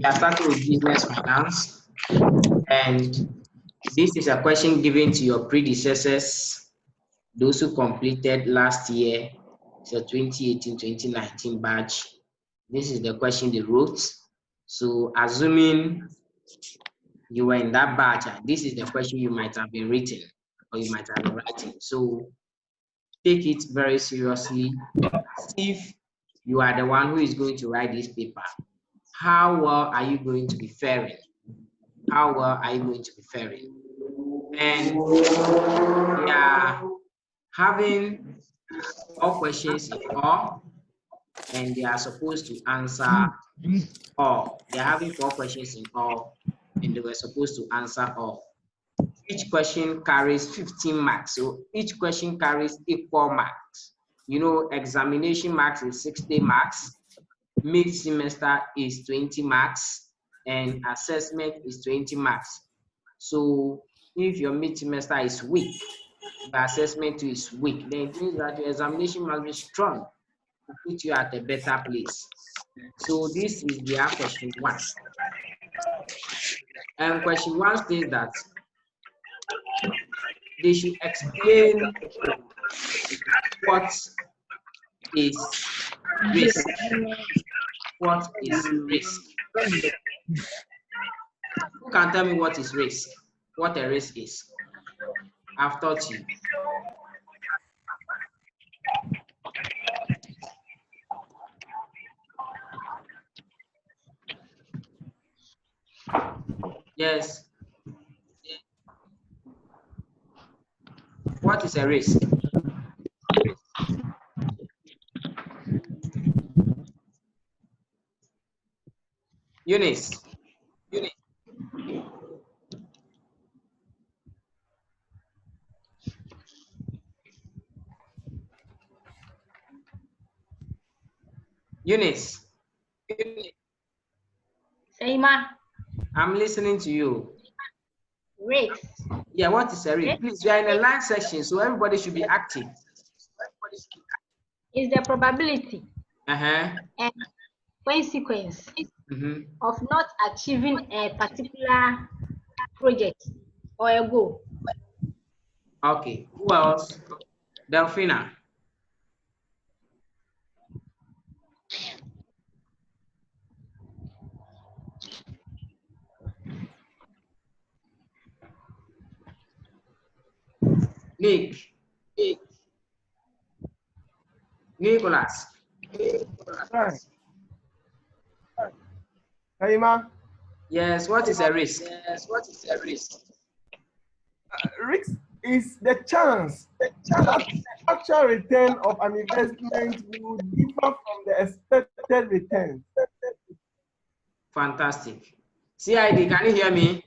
We are starting with business finance, and this is a question given to your predecessors, those who completed last year. It's a 2018-2019 batch. This is the question they wrote. So assuming you were in that batch, this is the question you might have been written or you might have been writing. So take it very seriously. As if you are the one who is going to write this paper. How well are you going to be faring? How well are you going to be faring? And we are having 4 questions in all, and they are supposed to answer all. They are having 4 questions in all, and they were supposed to answer all. Each question carries 15 marks, so each question carries equal marks. You know, examination marks is 60 marks, mid-semester is 20 marks, and assessment is 20 marks. So if your mid-semester is weak, the assessment too is weak, then it means that your examination must be strong to put you at a better place. So this is their question 1. And question 1 states that they should explain what is risk. What is risk? Who can tell me what is risk? What a risk is? I've taught you. Yes. What is a risk? Eunice. Eunice. Seima. I'm listening to you. Risk. Yeah, what is a risk? Please, we are in a live section, so everybody should be active. Is the probability and consequence of not achieving a particular project or a goal. Okay, who else? Delphina. Nick. Nicholas. Seima. Yes, what is a risk? Risk is the chance that the actual return of an investment will differ from the expected return. Fantastic. CID, can you hear me?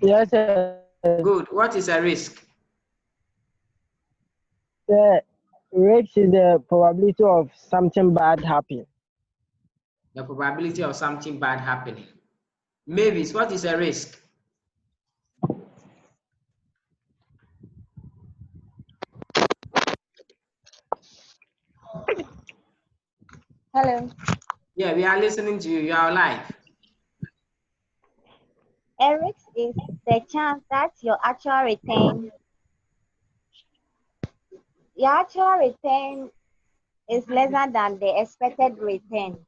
Yes, sir. Good. What is a risk? The risk is the probability of something bad happening. The probability of something bad happening. Mavis, what is a risk? Hello. Yeah, we are listening to you. You are live. A risk is the chance that your actual return is lesser than the expected return.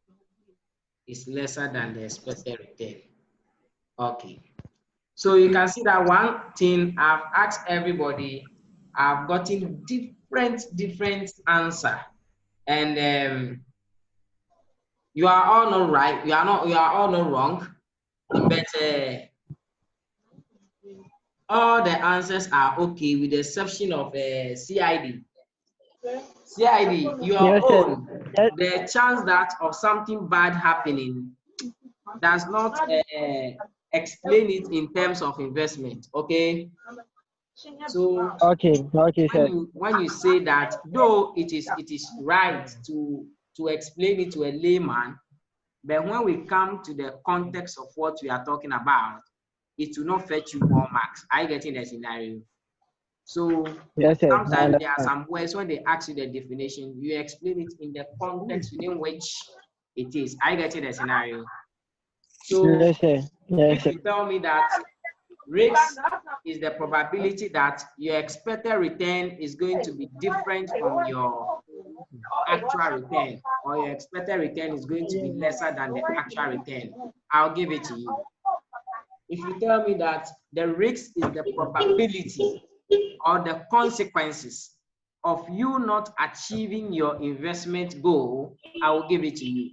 Is lesser than the expected return. Okay. So you can see that one thing I've asked everybody, I've gotten different answer, and you are all not right. You are all not wrong, but all the answers are okay with the exception of CID. CID, your own, the chance that of something bad happening does not explain it in terms of investment, okay? So okay, sir. When you say that, though it is right to explain it to a layman, but when we come to the context of what we are talking about, it will not fetch you more marks. Are you getting the scenario? So yes, sir. Sometimes there are some words when they ask you the definition, you explain it in the context within which it is. Are you getting the scenario? So Yes, sir. Yes, if sir. you tell me that risk is the probability that your expected return is going to be different from your actual return, or your expected return is going to be lesser than the actual return, I'll give it to you. If you tell me that the risk is the probability or the consequences of you not achieving your investment goal, I will give it to you.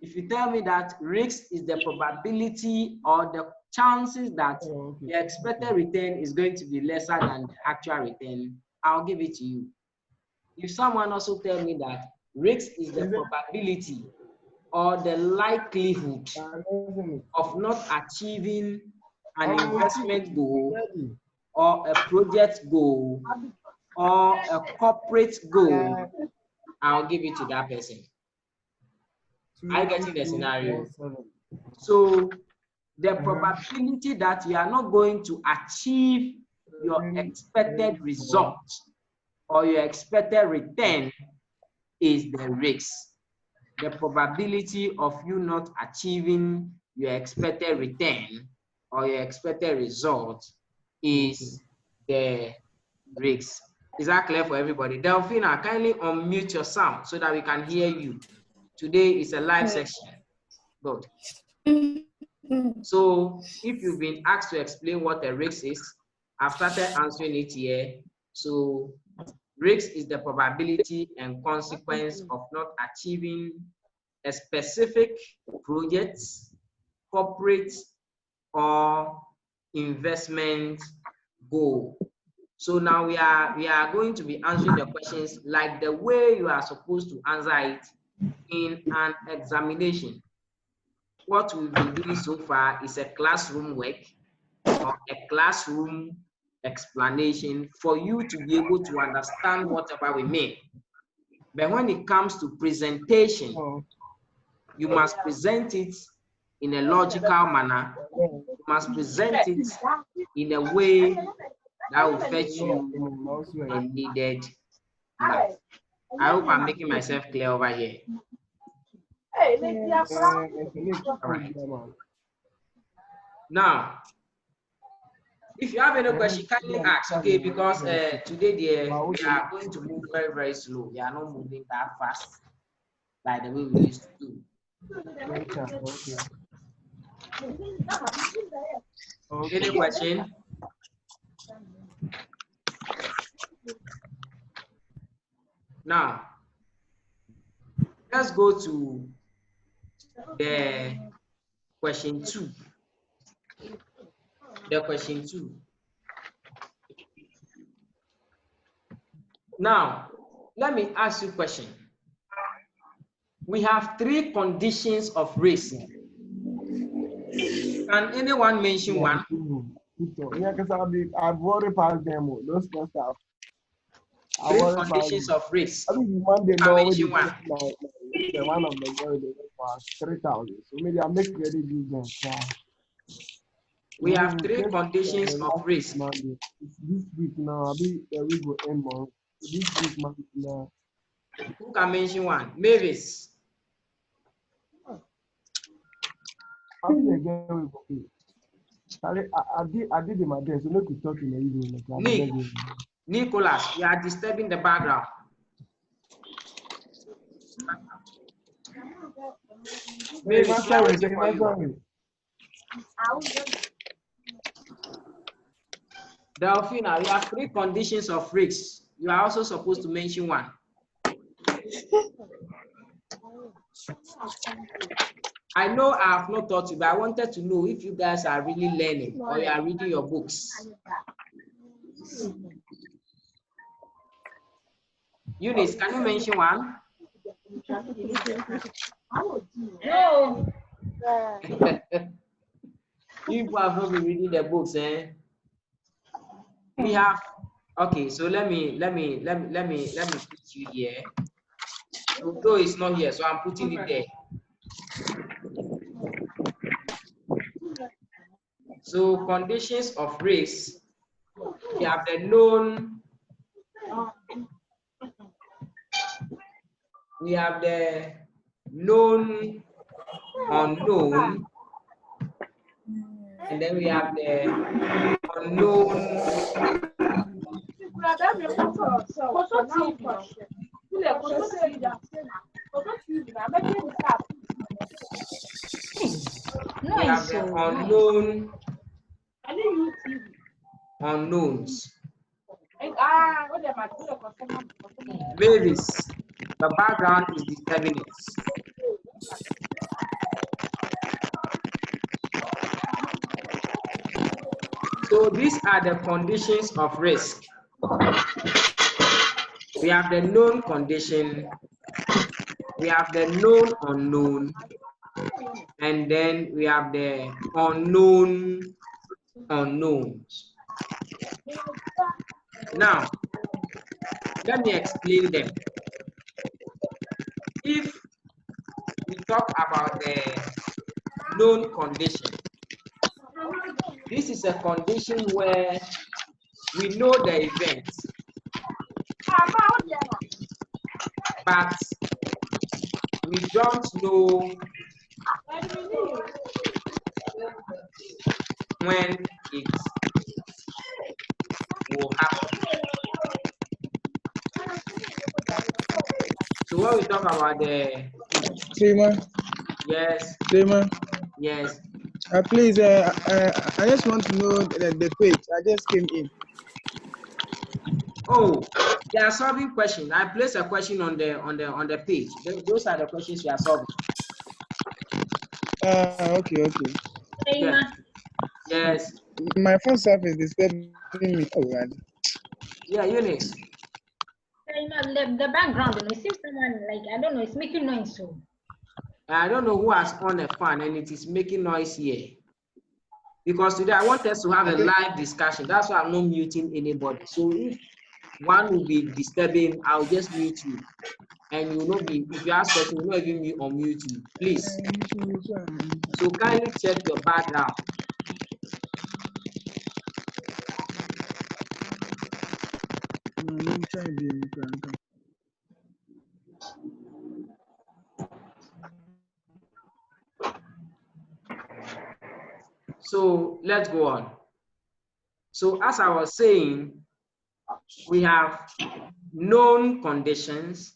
If you tell me that risk is the probability or the chances that the expected return is going to be lesser than the actual return, I'll give it to you. If someone also tell me that risk is the probability or the likelihood of not achieving an investment goal or a project goal or a corporate goal, I'll give it to that person. Are you getting the scenario? So the probability that you are not going to achieve your expected result or your expected return is the risk. The probability of you not achieving your expected return or your expected result is the risk. Is that clear for everybody? Delphina, kindly unmute your sound so that we can hear you. Today is a live session. Good. So if you've been asked to explain what a risk is, I've started answering it here. So risk is the probability and consequence of not achieving a specific project, corporate, or investment goal. So now we are going to be answering the questions like the way you are supposed to answer it in an examination. What we've been doing so far is a classroom work or a classroom explanation for you to be able to understand whatever we mean. But when it comes to presentation, you must present it in a logical manner. You must present it in a way that will fetch you a needed mark. I hope I'm making myself clear over here. All right. Now, if you have any question, kindly ask, okay? Because today we are going to move very, very slow. We are not moving that fast like the way we used to do. Any question? Now, let's go to the question 2. The question 2. Now, let me ask you a question. We have 3 conditions of risk. Can anyone mention one? Yeah, because I've already passed them. Those stuff. 3 conditions of risk. I mean, one day, Can mention one. The one of the girl they was 3,000. So maybe I make ready business. We have 3 conditions of risk. This week now, I'll be we go end month. This week now. Who can mention one? Mavis. I think again we go pay. I did in my best. So look, we talk in the evening. Nicholas, you are disturbing the background. Maybe Delphina, you have 3 conditions of risk. You are also supposed to mention one. I know I have not taught you, but I wanted to know if you guys are really learning or you are reading your books. Eunice, can you mention one? No. You people have not been reading the books, eh? We have. Okay, so let me put you here. Although it's not here, so I'm putting it there. So conditions of risk, we have the known, we have the known, unknown, And then we have the unknown. We have the unknowns. Varies. The background is disturbing it. So these are the conditions of risk. We have the known condition, we have the known unknown, and then we have the unknown unknowns. Now, let me explain them. If we talk about the known condition, this is a condition where we know the event, but we don't know when it will happen. So when we talk about the yes, yes. Please, I just want to know the page. I just came in. Oh, they are solving questions. I placed a question on the page. Those are the questions we are solving. Okay. Yes. Yes. My phone stuff is disturbing me. Oh, God. Yeah, Eunice. The background, it seems someone like, I don't know, it's making noise. So I don't know who has on a fan and it is making noise here. Because today I want us to have a live discussion. That's why I'm not muting anybody. So if one will be disturbing, I'll just mute you. And you will not be, if you ask questions, you will not even unmute you. Please. So kindly check your background. So let's go on. So as I was saying, we have known conditions,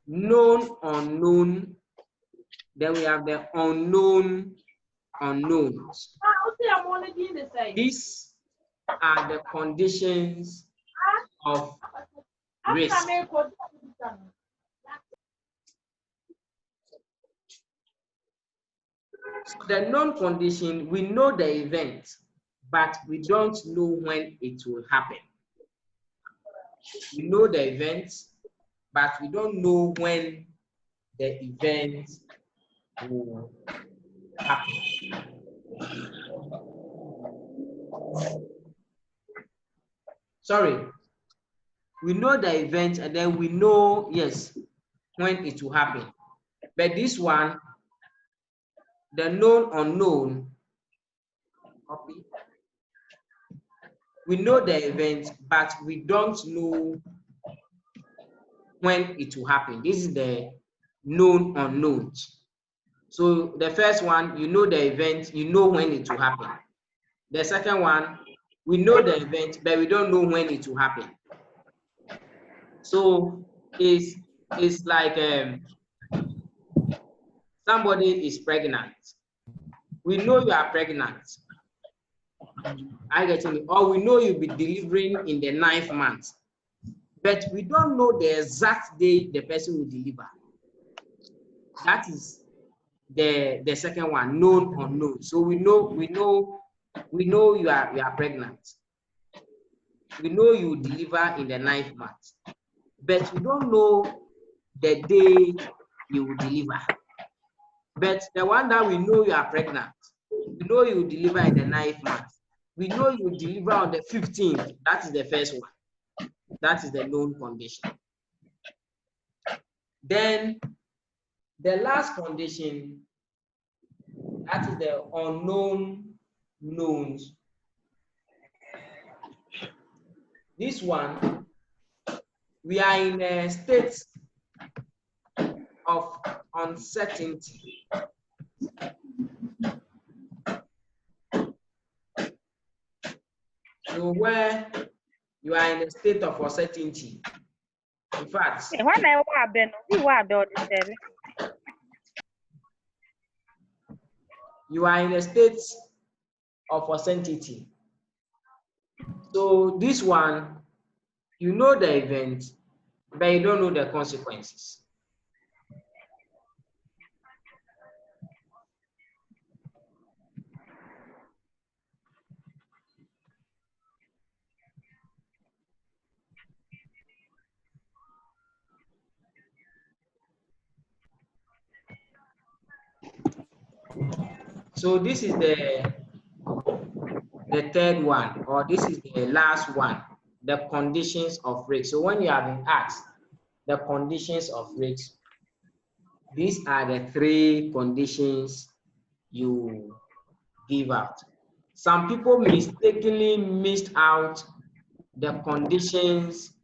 known unknown, then we have the unknown unknowns. These are the conditions of risk. So the known condition, we know the event, but we don't know when it will happen. We know the event, but we don't know when the event will happen. Sorry, we know the event and then we know, yes, when it will happen. But this one, the known unknown, copy. We know the event, but we don't know when it will happen. This is the known unknowns. So the first one, you know the event, you know when it will happen. The second one, we know the event, but we don't know when it will happen. So it's like somebody is pregnant. We know you are pregnant. I get it. Or we know you'll be delivering in the 9th month. But we don't know the exact day the person will deliver. That is the second one, known unknown. So we know you are pregnant. We know you deliver in the 9th month. But we don't know the day you will deliver. But the one that we know you are pregnant, we know you will deliver in the 9th month. We know you will deliver on the 15th. That is the first one. That is the known condition. Then the last condition, that is the unknown knowns. This one, we are in a state of uncertainty. So where you are in a state of uncertainty. In fact, When I was Ben, you are the you are in a state of uncertainty. So this one, you know the event, but you don't know the consequences. So this is the third one, or this is the last one, the conditions of risk. So when you have been asked the conditions of risk, these are the three conditions you give out. Some people mistakenly missed out the conditions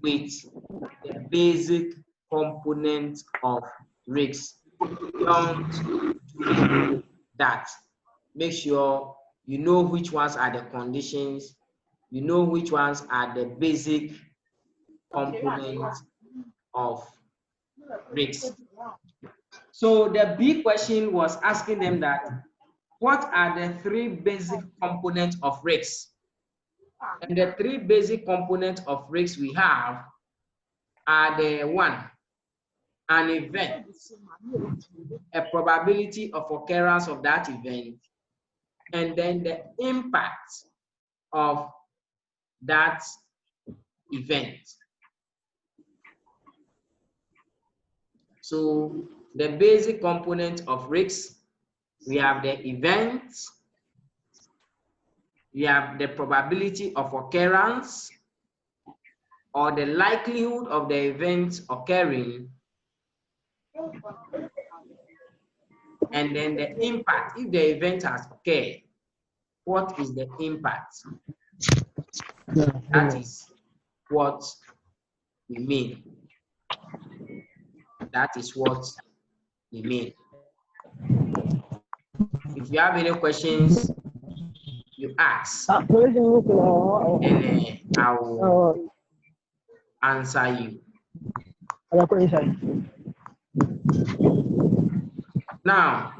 with the basic component of risk. Don't do that. Make sure you know which ones are the conditions, you know which ones are the basic components of risk. So the big question was asking them that, what are the three basic components of risk? And the three basic components of risk we have are the one, an event, a probability of occurrence of that event, and then the impact of that event. So the basic component of risk, we have the event, we have the probability of occurrence or the likelihood of the event occurring, and then the impact. If the event has occurred, what is the impact? That is what we mean. That is what we mean. If you have any questions, you ask, and I will answer you. Now,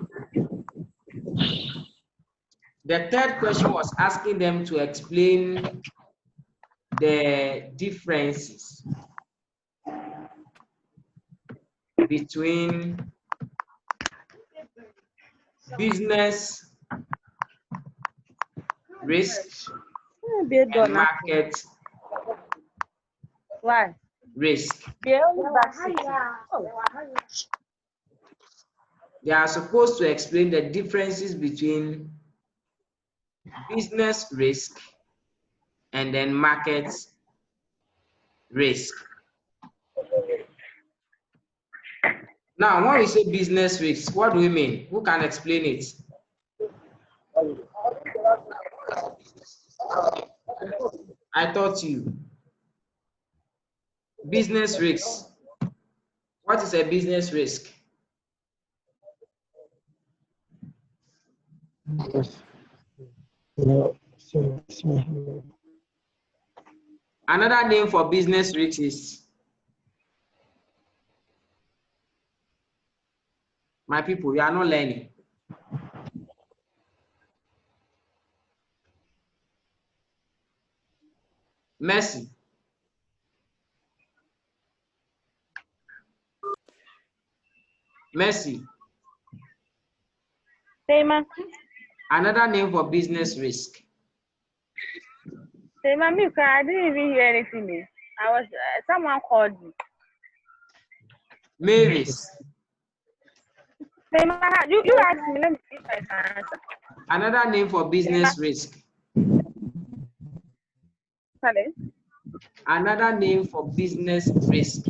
the third question was asking them to explain the differences between business risk and market risk. They are supposed to explain the differences between business risk and then market risk. Now, when we say business risk, what do we mean? Who can explain it? I taught you. Business risk. What is a business risk? Another name for business risk is, my people, you are not learning. Mercy. Mercy. Another name for business risk. I didn't even hear anything. I was someone called me. Mavis. You asked me, let me see if I can answer. Another name for business risk. Sorry? Another name for business risk.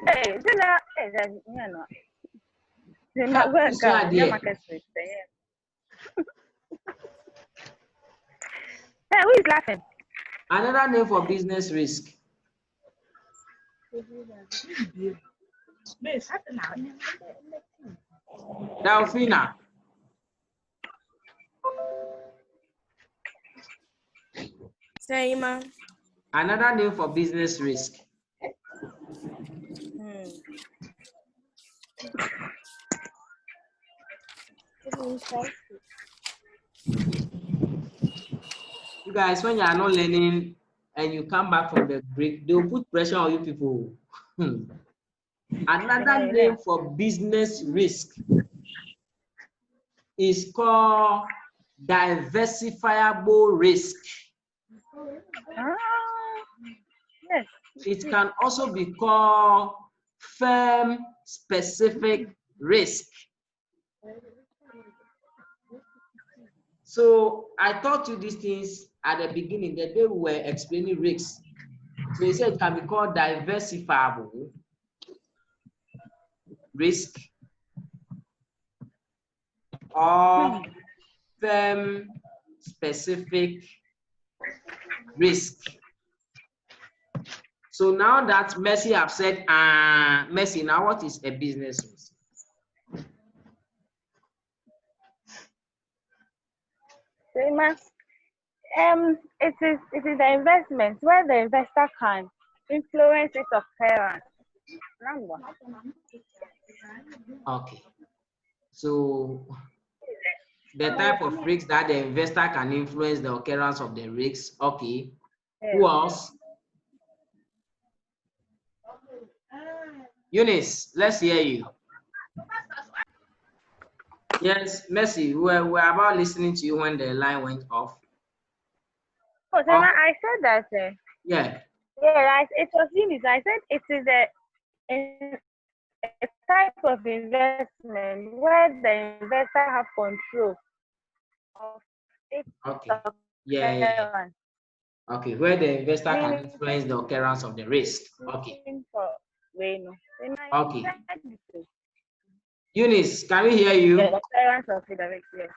Hey, Hey, who is laughing? Another name for business risk. Delphina. Saima. Another name for business risk. You guys, when you are not learning and you come back from the break, they'll put pressure on you people. Another name for business risk is called diversifiable risk. Yes. It can also be called firm-specific risk. So I taught you these things at the beginning, the day we were explaining risks. So he said it can be called diversifiable risk or firm-specific risk. So now that Mercy have said, Mercy, now what is a business risk? Saima. It is the investment where the investor can influence its occurrence. Number. Okay. So the type of risks that the investor can influence the occurrence of the risks. Okay. Yes. Who else? Eunice, let's hear you. Yes, Mercy, we're about listening to you when the line went off. Oh, Saima, I said that. Yeah. Yeah, it was Eunice. I said it is a type of investment where the investor have control of its Okay. Yeah. occurrence. Okay, where the investor can influence the occurrence of the risk. Okay. Okay. Eunice, can we hear you? The occurrence of the risk, yes.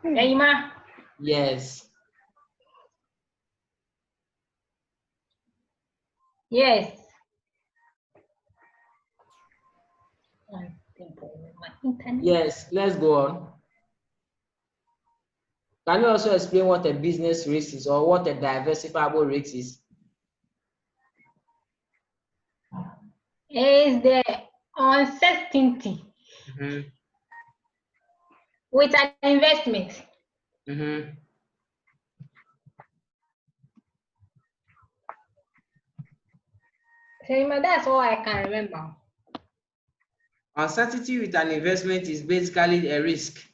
Saima. Yes. Yes. Yes, let's go on. Can you also explain what a business risk is or what a diversifiable risk is? Is the uncertainty with an investment. Saima, that's all I can remember. Uncertainty with an investment is basically a risk.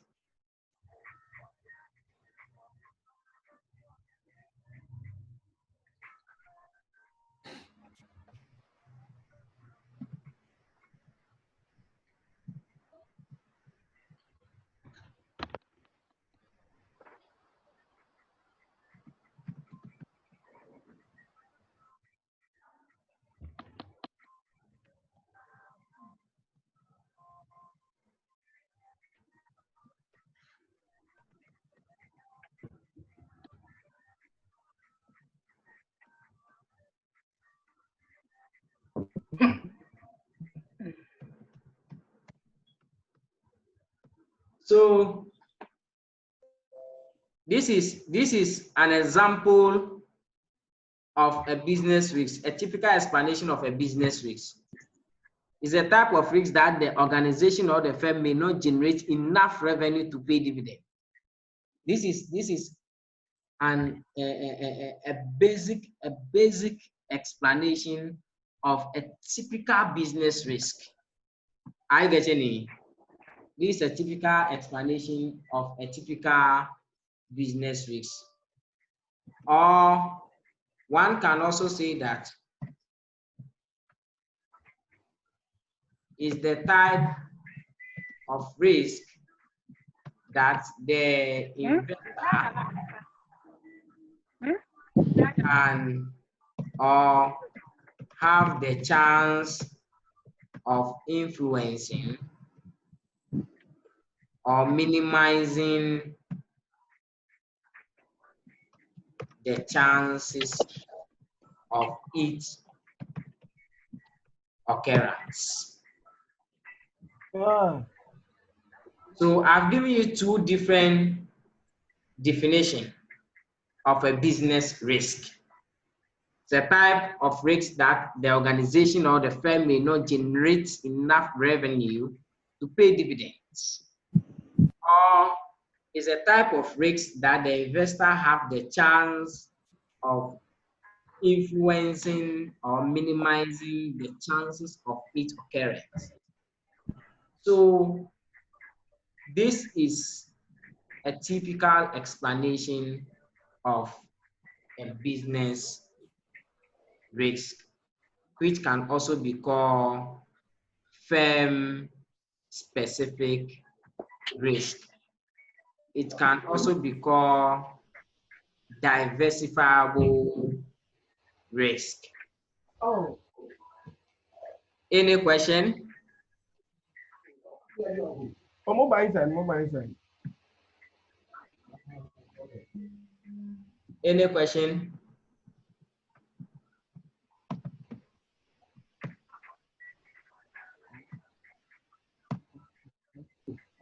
So this is an example of a business risk, a typical explanation of a business risk. It's a type of risk that the organization or the firm may not generate enough revenue to pay dividend. This is a basic explanation of a typical business risk. Are you getting it? This is a typical explanation of a typical business risk. Or one can also say that is the type of risk that the investor can or have the chance of influencing or minimizing the chances of it occurrence. Yeah. So I've given you two different definitions of a business risk. It's a type of risk that the organization or the firm may not generate enough revenue to pay dividends. Or is a type of risk that the investor have the chance of influencing or minimizing the chances of its occurrence. So this is a typical explanation of a business risk, which can also be called firm-specific risk. It can also be called diversifiable risk. Oh. Any question? Oh, mobile inside. Any question?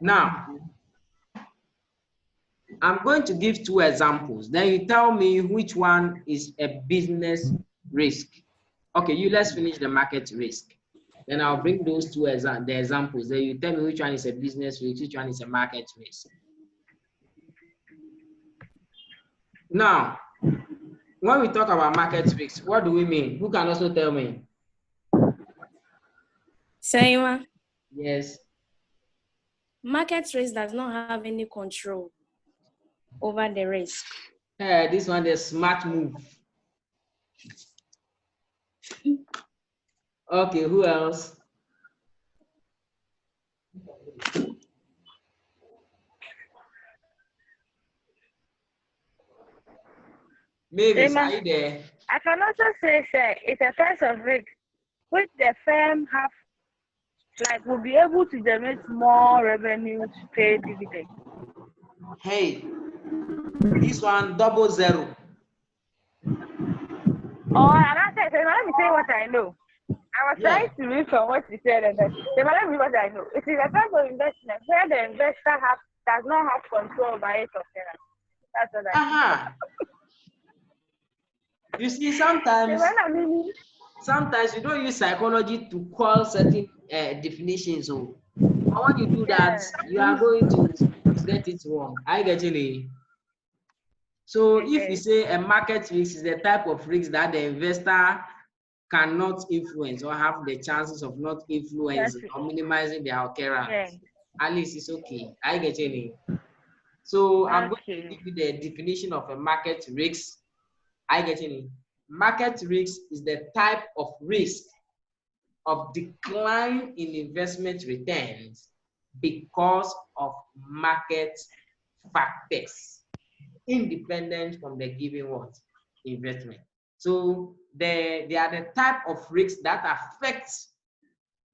Now, I'm going to give two examples. Then you tell me which one is a business risk. Okay, let's finish the market risk. Then I'll bring those two examples. Then you tell me which one is a business risk, which one is a market risk. Now, when we talk about market risk, what do we mean? Who can also tell me? Saima, Yes. market risk does not have any control over the risk. This one, the smart move. Okay, who else? Maybe, are you there? I can also say, sir, it's a type of risk which the firm have, like, will be able to generate more revenue to pay dividends. Hey, this one 00. Oh, and I said, let me say what I know. I was trying to read from what you said, and then let me what I know. It is a type of investment where the investor does not have control over its occurrence. That's what I know. You see, sometimes you don't use psychology to call certain definitions. So when you do that, you are going to get it wrong. I get it. So if you say a market risk is the type of risk that the investor cannot influence or have the chances of not influencing or minimizing their occurrence, at least it's okay. I get it. So I'm going to give you the definition of a market risk. I get it. Market risk is the type of risk of decline in investment returns because of market factors, independent from the given investment. So they are the type of risks that affects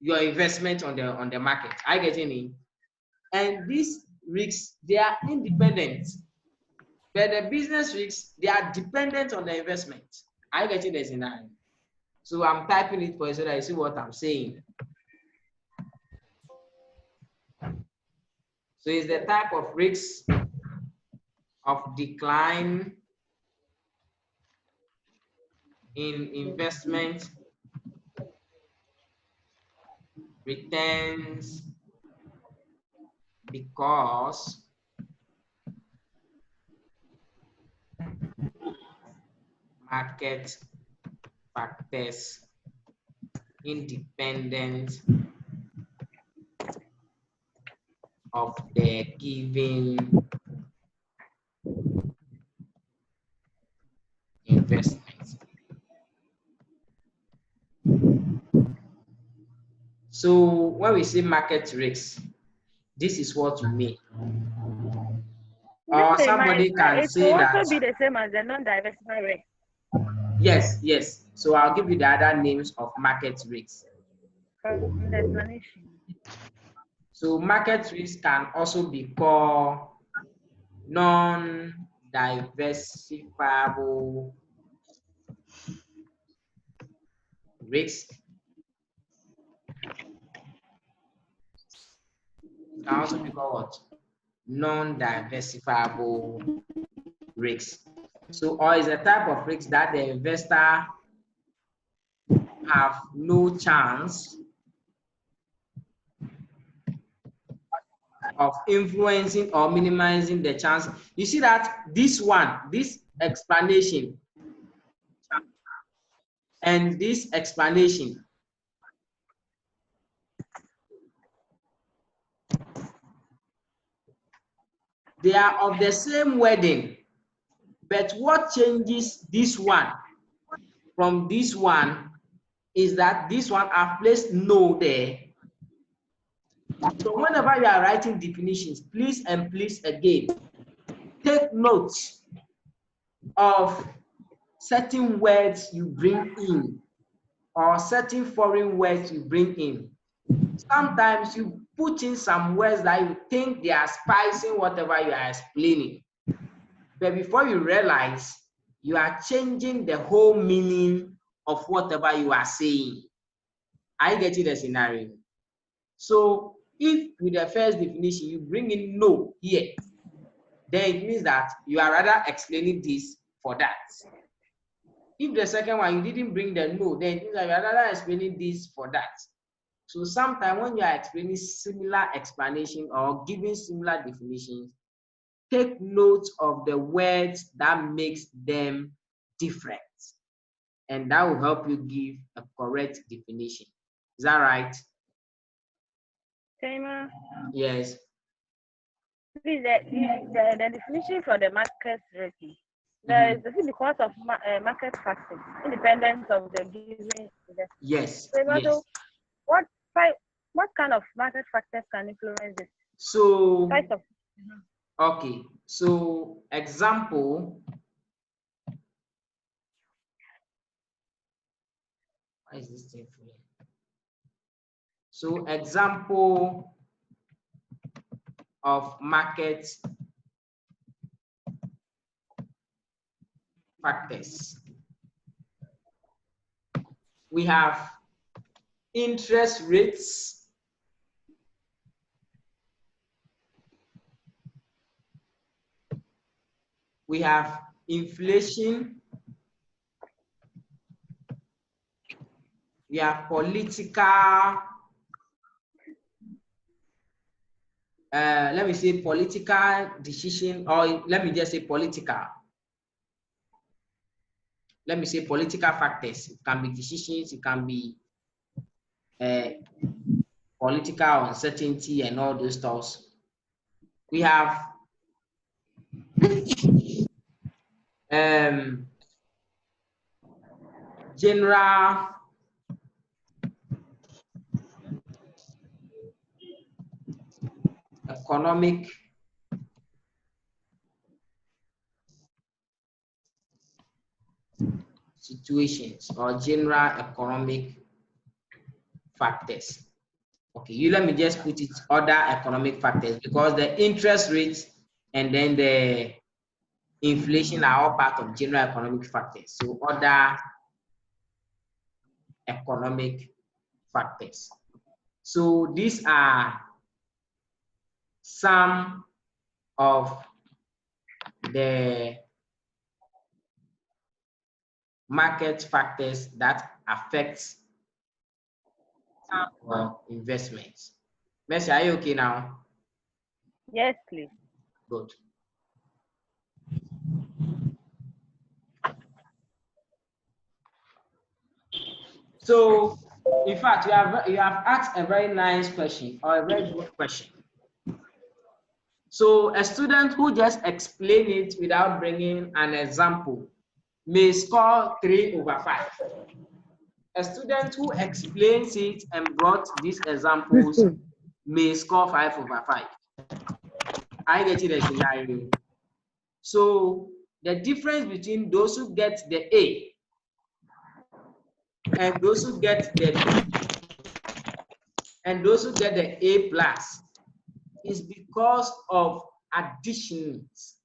your investment on the market. I get it. And these risks, they are independent. But the business risks, they are dependent on the investment. I get it as in nine. So I'm typing it for you so that you see what I'm saying. So it's the type of risk of decline in investment returns because market factors independent of the given investment. So when we say market risks, this is what we mean. Or somebody can say that. It will also be the same as the non-diversified risk. Yes, yes. So I'll give you the other names of market risks. So market risk can also be called non-diversifiable risk. can also be called what? Non-diversifiable risks. So, or is a type of risk that the investor have no chance of influencing or minimizing the chance. You see that this explanation and this explanation, they are of the same wording, but what changes this one from this one is that this one I've placed no there. So whenever you are writing definitions, please and please again, take notes of certain words you bring in or certain foreign words you bring in. Sometimes you put in some words that you think they are spicing whatever you are explaining. But before you realize, you are changing the whole meaning of whatever you are saying. I get it, the scenario. So if with the first definition you bring in no here, then it means that you are rather explaining this for that. If the second one you didn't bring the no, then it means that you are rather explaining this for that. So sometimes when you are explaining similar explanation or giving similar definitions, take note of the words that makes them different, and that will help you give a correct definition. Is that right? Tamer, Yes. please, the definition for the market rating. There is because of market factors, independent of the given. Yes. Tamer, Yes. so what kind of market factors can influence this? So okay. So example. Why is this thing free? So example of market factors. We have interest rates, we have inflation, we have political, let me say political decision, or let me just say political. Let me say political factors. It can be decisions, it can be political uncertainty and all those stuff. We have general economic situations or general economic factors. Okay, you let me just put it other economic factors, because the interest rates and then the inflation are all part of general economic factors. So other economic factors. So these are some of the market factors that affect investments. Mercy, are you okay now? Yes, please. Good. So, in fact, you have asked a very nice question or a very good question. So, a student who just explained it without bringing an example may score 3/5. A student who explains it and brought these examples may score 5/5. I get it, a scenario. So, the difference between those who get the A and those who get the B and those who get the A+ is because of additions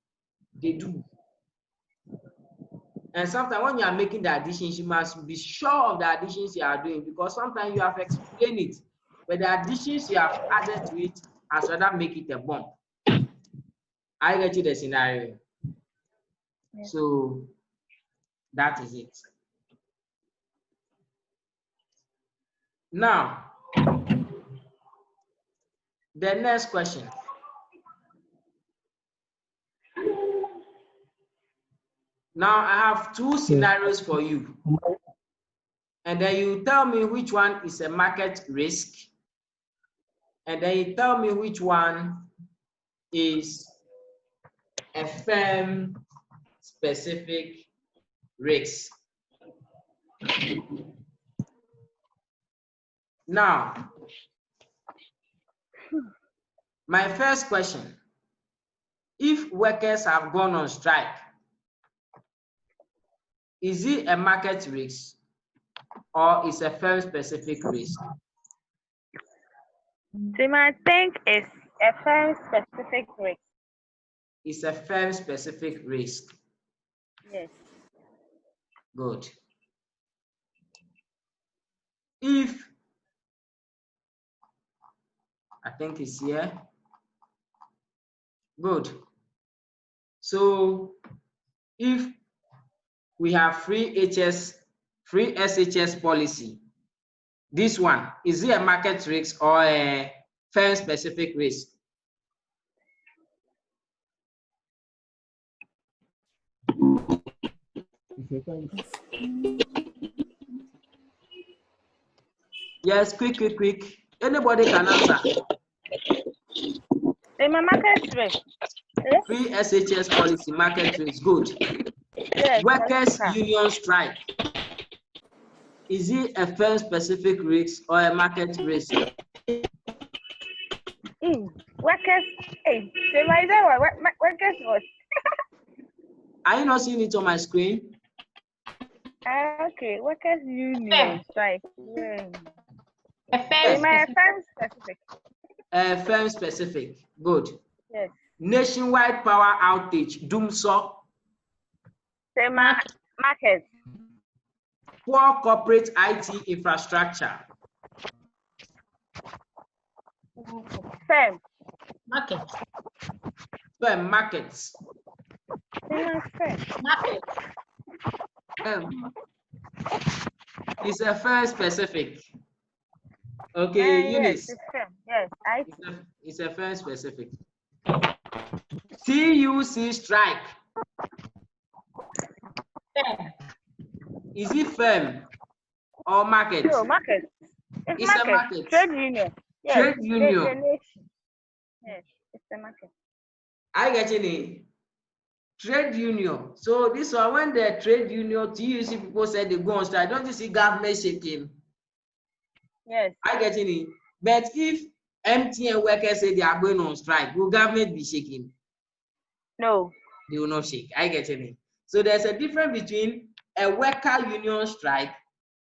they do. And sometimes when you are making the additions, you must be sure of the additions you are doing, because sometimes you have explained it, but the additions you have added to it as rather make it a bump. I get you the scenario. Yeah. So that is it. Now, the next question. Now I have two scenarios for you. And then you tell me which one is a market risk. And then you tell me which one is a firm specific risk. Now, my first question, if workers have gone on strike, is it a market risk or is a firm specific risk? So I think it's a firm specific risk. It's a firm specific risk. Yes. Good. If, I think it's here. Good. So if we have free SHS policy, this one, is it a market risk or a firm specific risk? Yes, quick. Anybody can answer. In my market risk. Yes. Free SHS policy, market risk, good. Yes. Workers' union strike. Is it a firm specific risk or a market risk? Workers, hey, so my workers was. Are you not seeing it on my screen? Okay, workers union strike. Yeah. A firm Specific. Firm specific, good. Yes. Nationwide power outage, doomsaw. So market. Poor corporate IT infrastructure. Firm. market. Firm, markets. Market. It's a firm specific. Okay, Eunice. Yes, it's firm. Yes, It's a firm specific. TUC strike. Firm. Is it firm or market? No, market. It's a market. Trade union. Yes. Trade union. The nation. Yes, it's the market. I get it. Trade union. So this one, when the trade union, TUC people said they go on strike, don't you see government shaking? Yes. I get it. But if MTN workers say they are going on strike, will government be shaking? No. They will not shake. I get it. So there's a difference between a worker union strike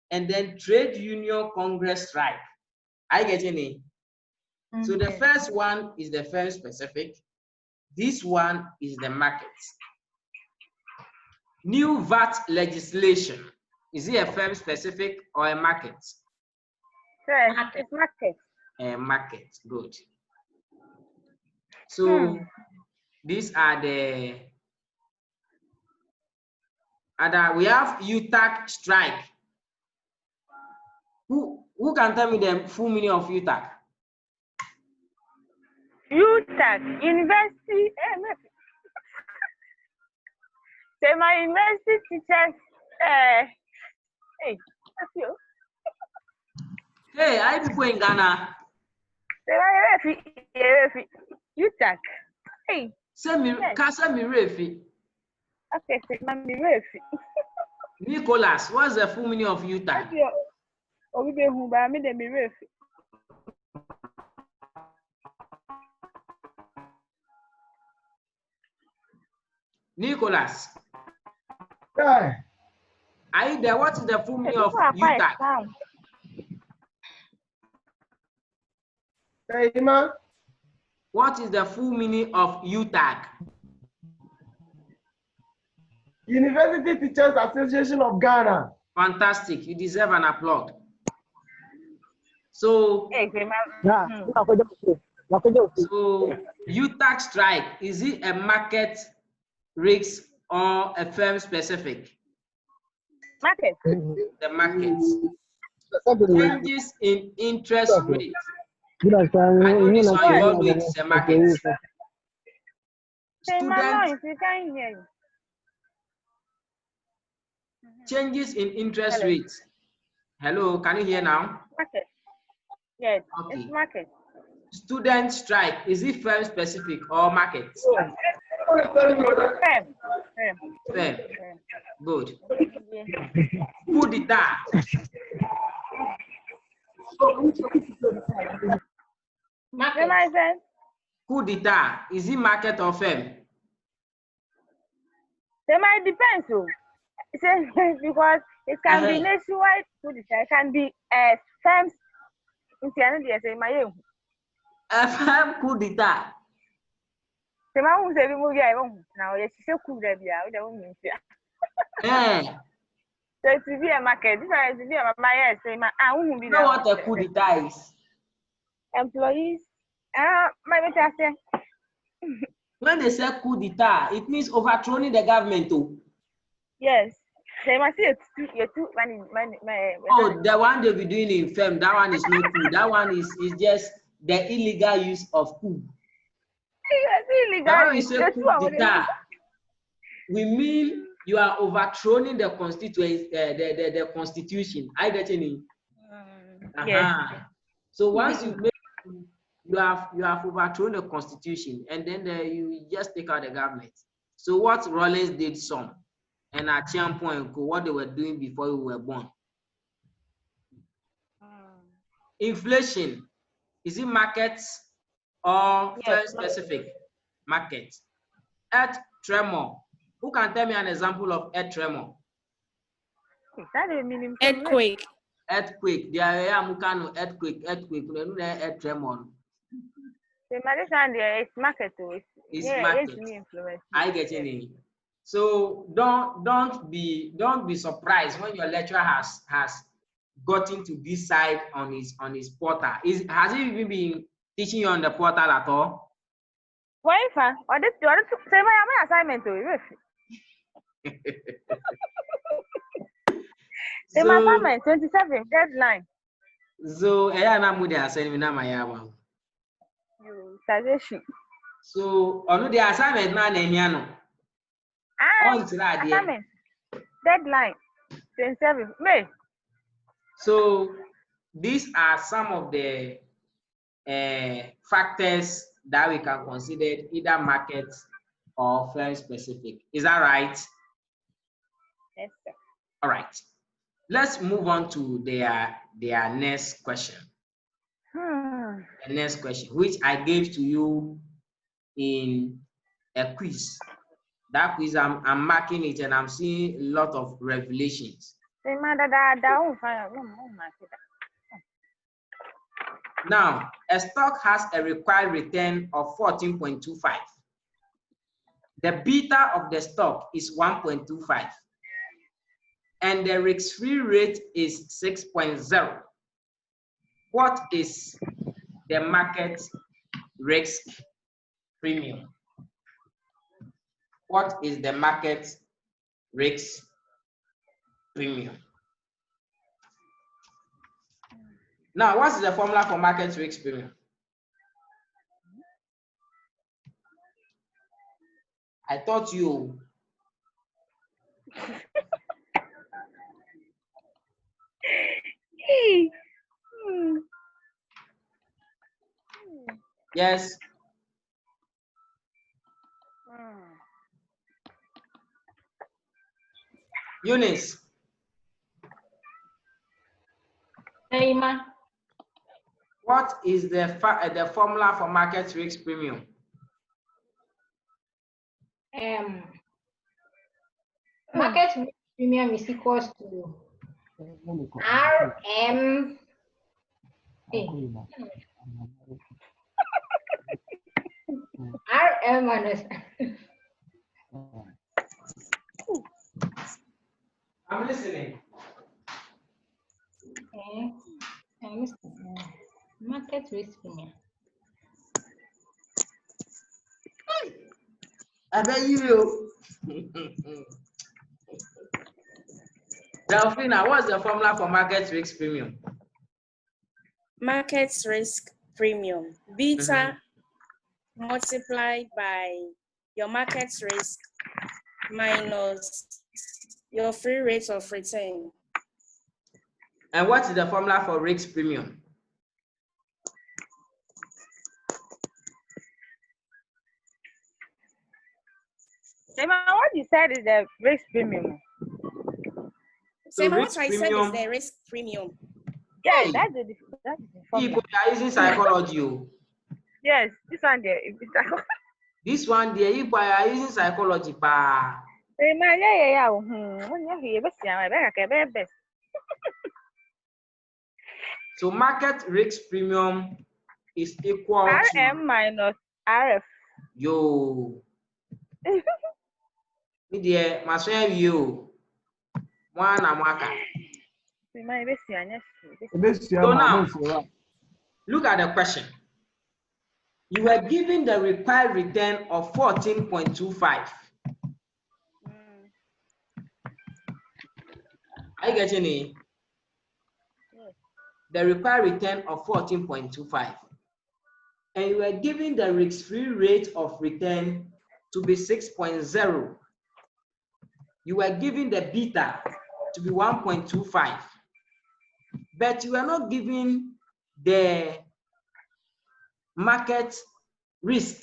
and then trade union congress strike. I get it. So the first one is the firm specific. This one is the market. New VAT legislation. Is it a firm specific or a market? Yes, it's market. A market. Good. So these are the other. We have UTAC strike. Who can tell me the full meaning of UTAC? UTAC, University. So my university teachers. Hey, that's you. Hey, I people in Ghana. UTAC. Hey. Send me, Casa me refi. Okay, so my refi. Nicholas, what's the full meaning of UTAC? Nicholas. Yeah. Are you there? What is the full meaning of UTAC? Hey, man. What is the full meaning of UTAC? University Teachers Association of Ghana. Fantastic. You deserve an applaud. So, So UTAC strike, is it a market risk or a firm specific? Market. The markets. Changes in interest rate. I know this one you all know it's a market. Say my Student noise, we can't hear you. changes in interest Hello. rates. Hello, can you hear now? Market. Yes, Okay. it's market. Student strike, is it firm specific or market? Firm. Firm. Good. Yeah. Coup d'etat. Market. Coup d'etat, is it market or firm? They might depend, so because it can be nationwide, it can be firms. A firm coup d'etat. The man who said we move now, yes, she could have been. So it will be a market. This one is to be a buyer. So I won't be. You know what a coup d'etat is? Employees. My better say. When they say coup d'etat, it means overthrowing the government too. Yes. They must see your two money. Oh, the one they'll be doing in firm, that one is not coup. That one is just the illegal use of coup. Now when we say coup d'etat, we mean you are overthrowing the the constitution. I get it. Yes. So once you have overthrown the constitution, and then you just take out the government. So what Rollins did some, and at some point what they were doing before we were born. Inflation, is it markets or firm specific? Market. Earth tremor. Who can tell me an example of earth tremor? Earthquake. Earthquake. There are earthquake. Earth tremor. It's market. It's market. I get it. So don't be surprised when your lecturer has gotten to this side on his portal. Has he even been teaching you on the portal at all? Why, fa? Or this say my assignment to you. So, my assignment 27 deadline. So na mu the assignment na my You suggestion. So on the assignment na hia no. Assignment deadline 27 May. So these are some of the factors that we can consider either market or firm specific. Is that right? Yes, sir. All right. Let's move on to their next question. The next question, which I gave to you in a quiz. That quiz, I'm marking it and I'm seeing a lot of revelations. Now, a stock has a required return of 14.25. The beta of the stock is 1.25. And the risk-free rate is 6.0. What is the market risk premium? What is the market risk premium? Now, what's the formula for market risk premium? I taught you. Yes. Eunice. Naima. What is the formula for market risk premium? Market risk premium is equals to RM. RM minus. I'm listening. Okay. Market risk premium. I bet you. Delphina, what's the formula for market risk premium? Market risk premium, beta multiplied by your market risk minus your free rate of return. And what is the formula for risk premium? What you said is the risk premium. So what I said is the risk premium. Yes, Hey, that's the formula. people are using psychology. Yes, this one there. This one there, you are using psychology. Pa. So market risk premium is equal to RM minus RF. Yo. Me dear, my friend you. One amaka. So now, look at the question. You were given the required return of 14.25. Are you getting it? The required return of 14.25. And you were given the risk-free rate of return to be 6.0. You were given the beta to be 1.25. But you are not given the market risk.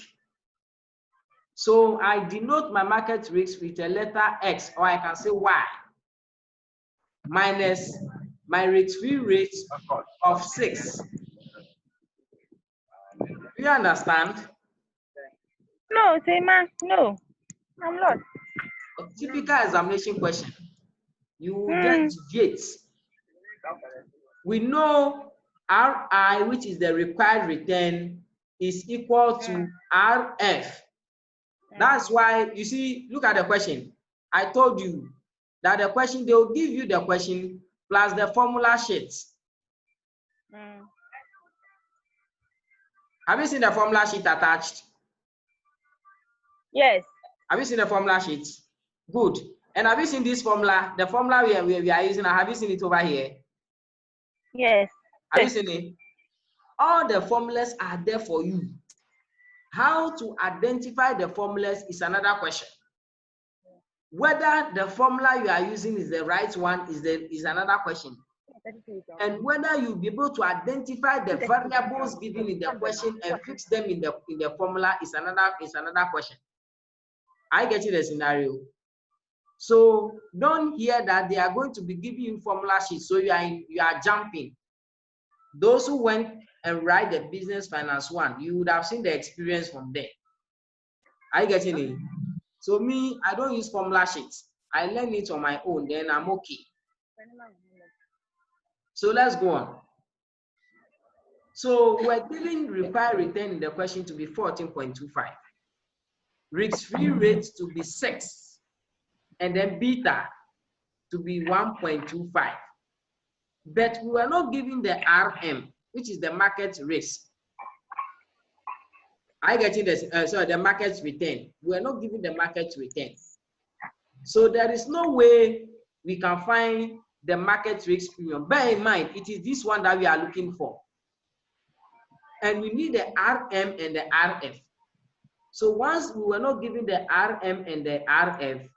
So I denote my market risk with a letter X, or I can say Y, minus my risk-free rate of 6. Do you understand? No, Sema, no. I'm lost. A typical examination question. You will get gates. We know RI, which is the required return, is equal to RF. That's why, you see, look at the question. I told you that the question, they will give you the question plus the formula sheets. Have you seen the formula sheet attached? Yes. Have you seen the formula sheet? Good. And have you seen this formula? The formula we are using, have you seen it over here? Yes. Have you seen it? All the formulas are there for you. How to identify the formulas is another question. Whether the formula you are using is the right one is another question. And whether you'll be able to identify the variables given in the question and fix them in the formula is another question. I get you the scenario. So don't hear that they are going to be giving you formula sheets, so you are jumping. Those who went and write the business finance one, you would have seen the experience from there. Are you getting it? So me, I don't use formula sheets. I learn it on my own, then I'm okay. So let's go on. So we're giving required return in the question to be 14.25. Risk-free rate to be 6. And then beta to be 1.25. But we were not giving the RM, which is the market risk. I getting this, the market return. We are not giving the market return. So there is no way we can find the market risk premium. Bear in mind, it is this one that we are looking for. And we need the RM and the RF. So once we were not giving the RM and the RF,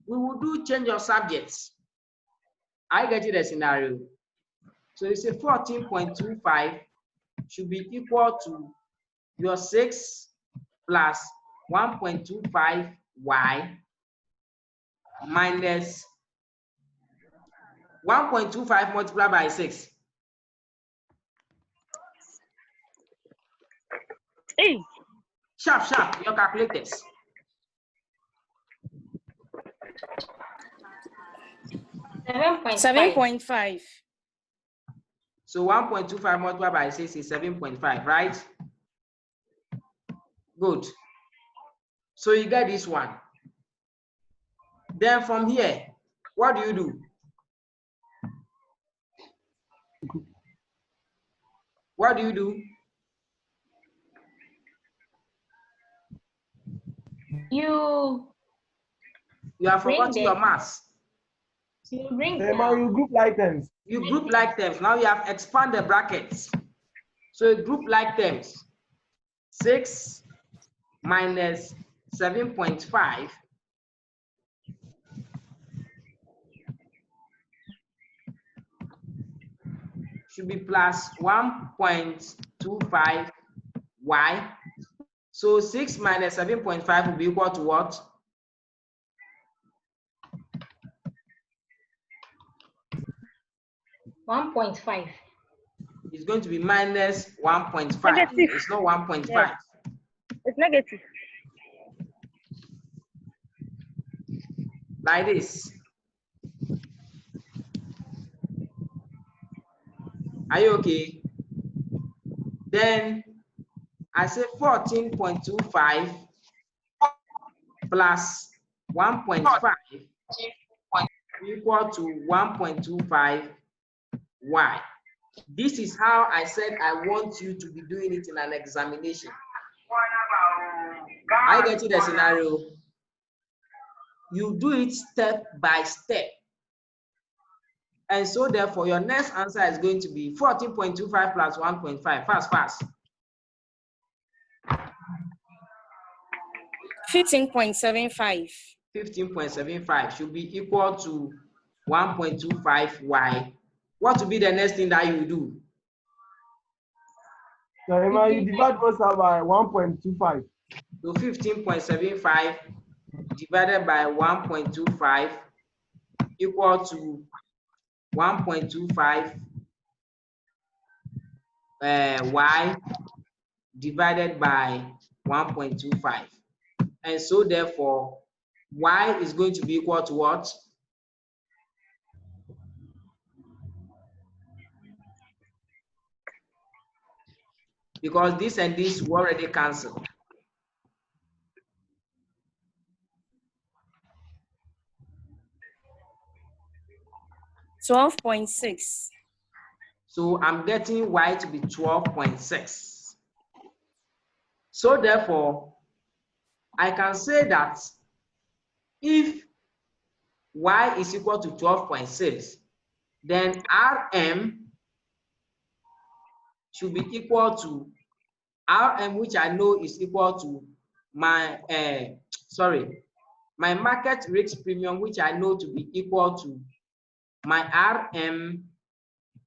we will do change of subjects. I get you the scenario. So you say 14.25 should be equal to your 6 plus 1.25y minus 1.25 multiplied by 6. Hey. Sharp, your calculators. Seven point five. So 1.25 multiplied by 6 is 7.5, right? Good. So you get this one. Then from here, what do? What do? You have bring forgotten your the mass. you bring You group like terms. You group like terms. Now you have expanded brackets. So you group like terms. 6 minus 7.5 should be plus 1.25 y. So 6 minus 7.5 will be equal to what? -1.5. It's going to be minus 1.5. Negative. It's not 1.5. Yes. It's negative. Like this. Are you okay? Then I say 14.25 plus 1.5 equal to 1.25 y. This is how I said I want you to be doing it in an examination. I get you the scenario. You do it step by step. And so therefore your next answer is going to be 14.25 plus 1.5. Fast. 15.75. 15.75 should be equal to 1.25 y. What will be the next thing that you will do? So you divide both by 1.25. So 15.75 divided by 1.25 equal to 1.25 y divided by 1.25. And so therefore, y is going to be equal to what? Because this and this were already cancelled. $12.6. So I'm getting y to be 12.6. So therefore, I can say that if y is equal to 12.6, then Rm should be equal to Rm, which I know is equal to my my market risk premium, which I know to be equal to my Rm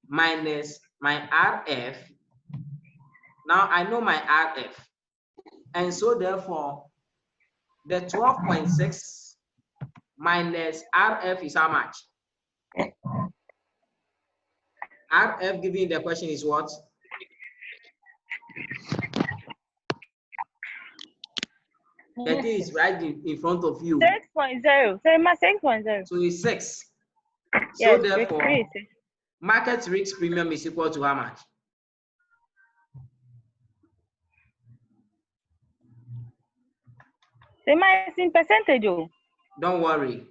minus my Rf. Now I know my Rf, and so therefore the 12.6 minus Rf is how much? Rf given in the question is what? The thing is right in front of you. 6.0. So my 6.0. So it's 6. Yes, So therefore, great. market risk premium is equal to how much? So my in percentage. Don't worry.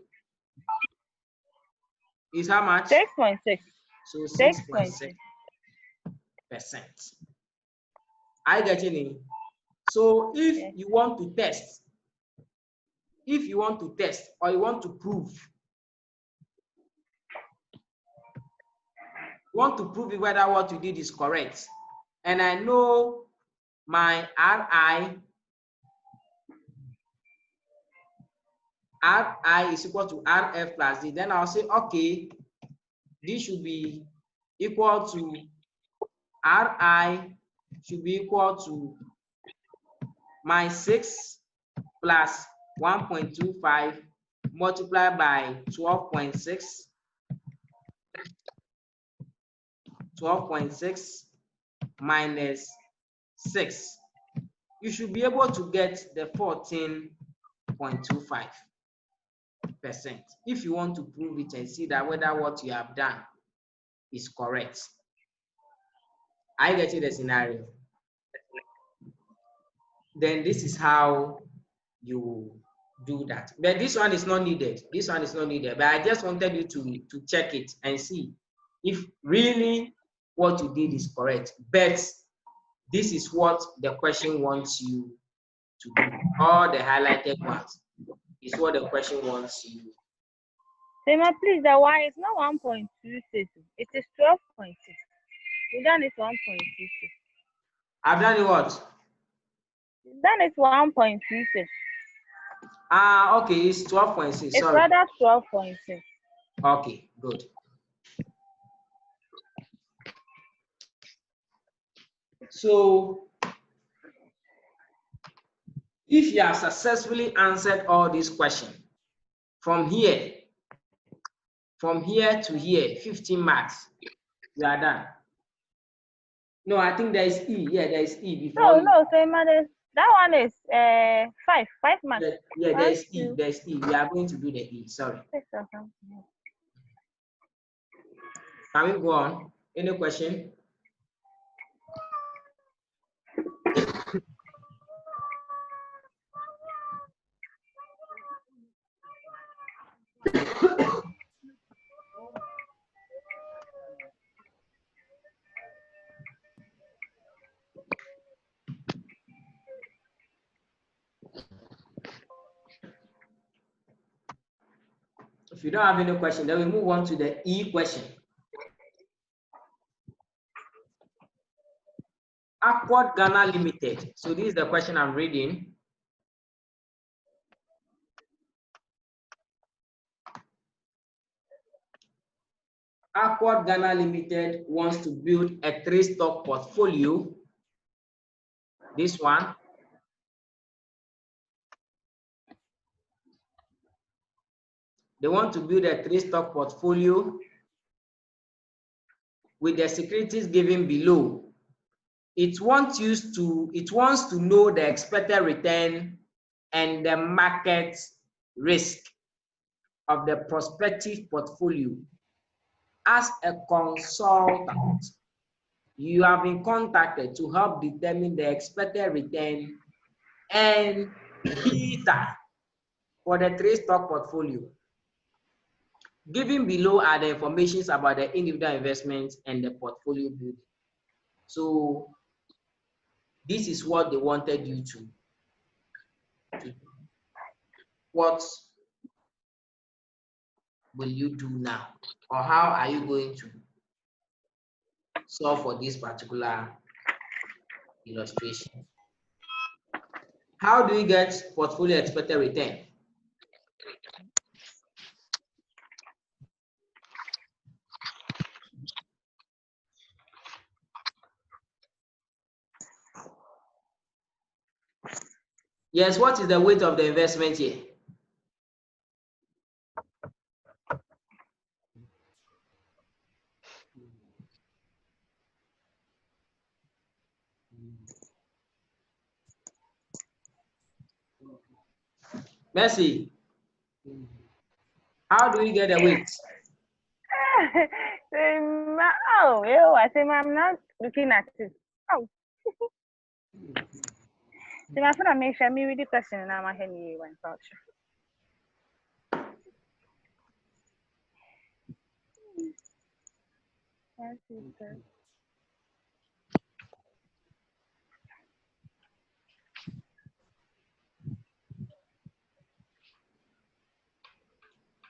Is how much? 6.6. So 6.6%. I get it. So if you want to test, or you want to prove, whether what you did is correct, and I know my RI is equal to RF plus D, then I'll say, okay, this should be equal to RI should be equal to my 6 plus 1.25 multiplied by 12.6. 12.6 minus 6. You should be able to get the 14.25%. If you want to prove it and see that whether what you have done is correct. I get you the scenario. Then this is how you do that. But this one is not needed. This one is not needed. But I just wanted you to check it and see if really what you did is correct. But this is what the question wants you to do. All the highlighted ones is what the question wants you. Sema, please, the Y is not 1.26. It is 12.6. You done it 1.26. I've done it what? Then it's 1.26. Ah, okay, it's 12.6. It's Sorry. rather 12.6. Okay, good. So, if you have successfully answered all these questions, from here to here, 15 marks, you are done. No, I think there is E. Yeah, there is E before. No, Sema, that one is 5 marks. Yeah, there is E. There is E. We are going to do the E. Sorry. Can we go on? Any question? If you don't have any question, then we move on to the E question. Accord Ghana Limited. So this is the question I'm reading. Accord Ghana Limited wants to build a 3-stock portfolio. This one. They want to build a 3-stock portfolio with the securities given below. It wants to know the expected return and the market risk of the prospective portfolio. As a consultant, you have been contacted to help determine the expected return and beta for the 3-stock portfolio. Given below are the informations about the individual investments and the portfolio building. So this is what they wanted you to do. What will you do now? Or how are you going to solve for this particular illustration? How do you get portfolio expected return? Yes, what is the weight of the investment here? Mercy, how do we get the weight? I say, I'm not looking at it. Oh. So my friend, make sure me read the question and I'm ahead of you one culture.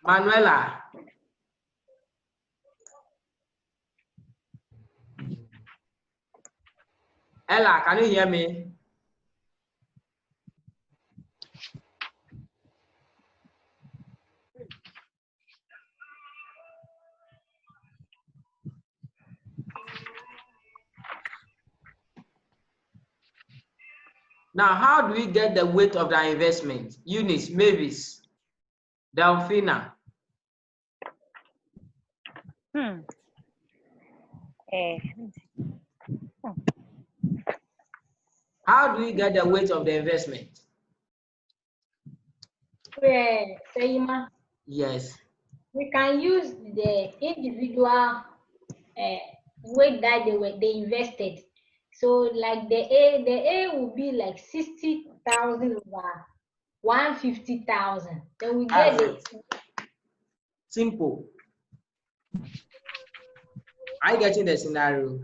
Manuela. Ella, can you hear me? Now, how do we get the weight of the investment? Eunice, Mavis, Delphina. How do we get the weight of the investment? Sayima, Yes. we can use the individual weight that they invested. So like the A will be like 60,000 over 150,000. Then we get it. Simple. Are you getting the scenario?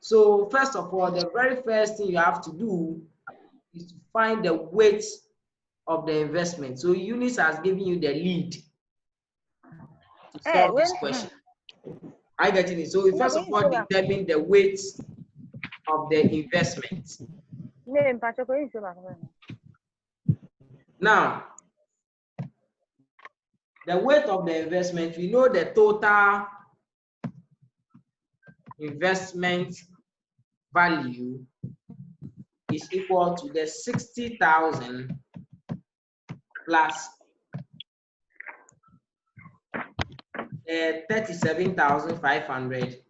So first of all, the very first thing you have to do is to find the weight of the investment. So Eunice has given you the lead to solve this question. I get it. So we first of all determine the weight of the investment. Now, the weight of the investment, we know the total investment value is equal to the 60,000 plus 37,500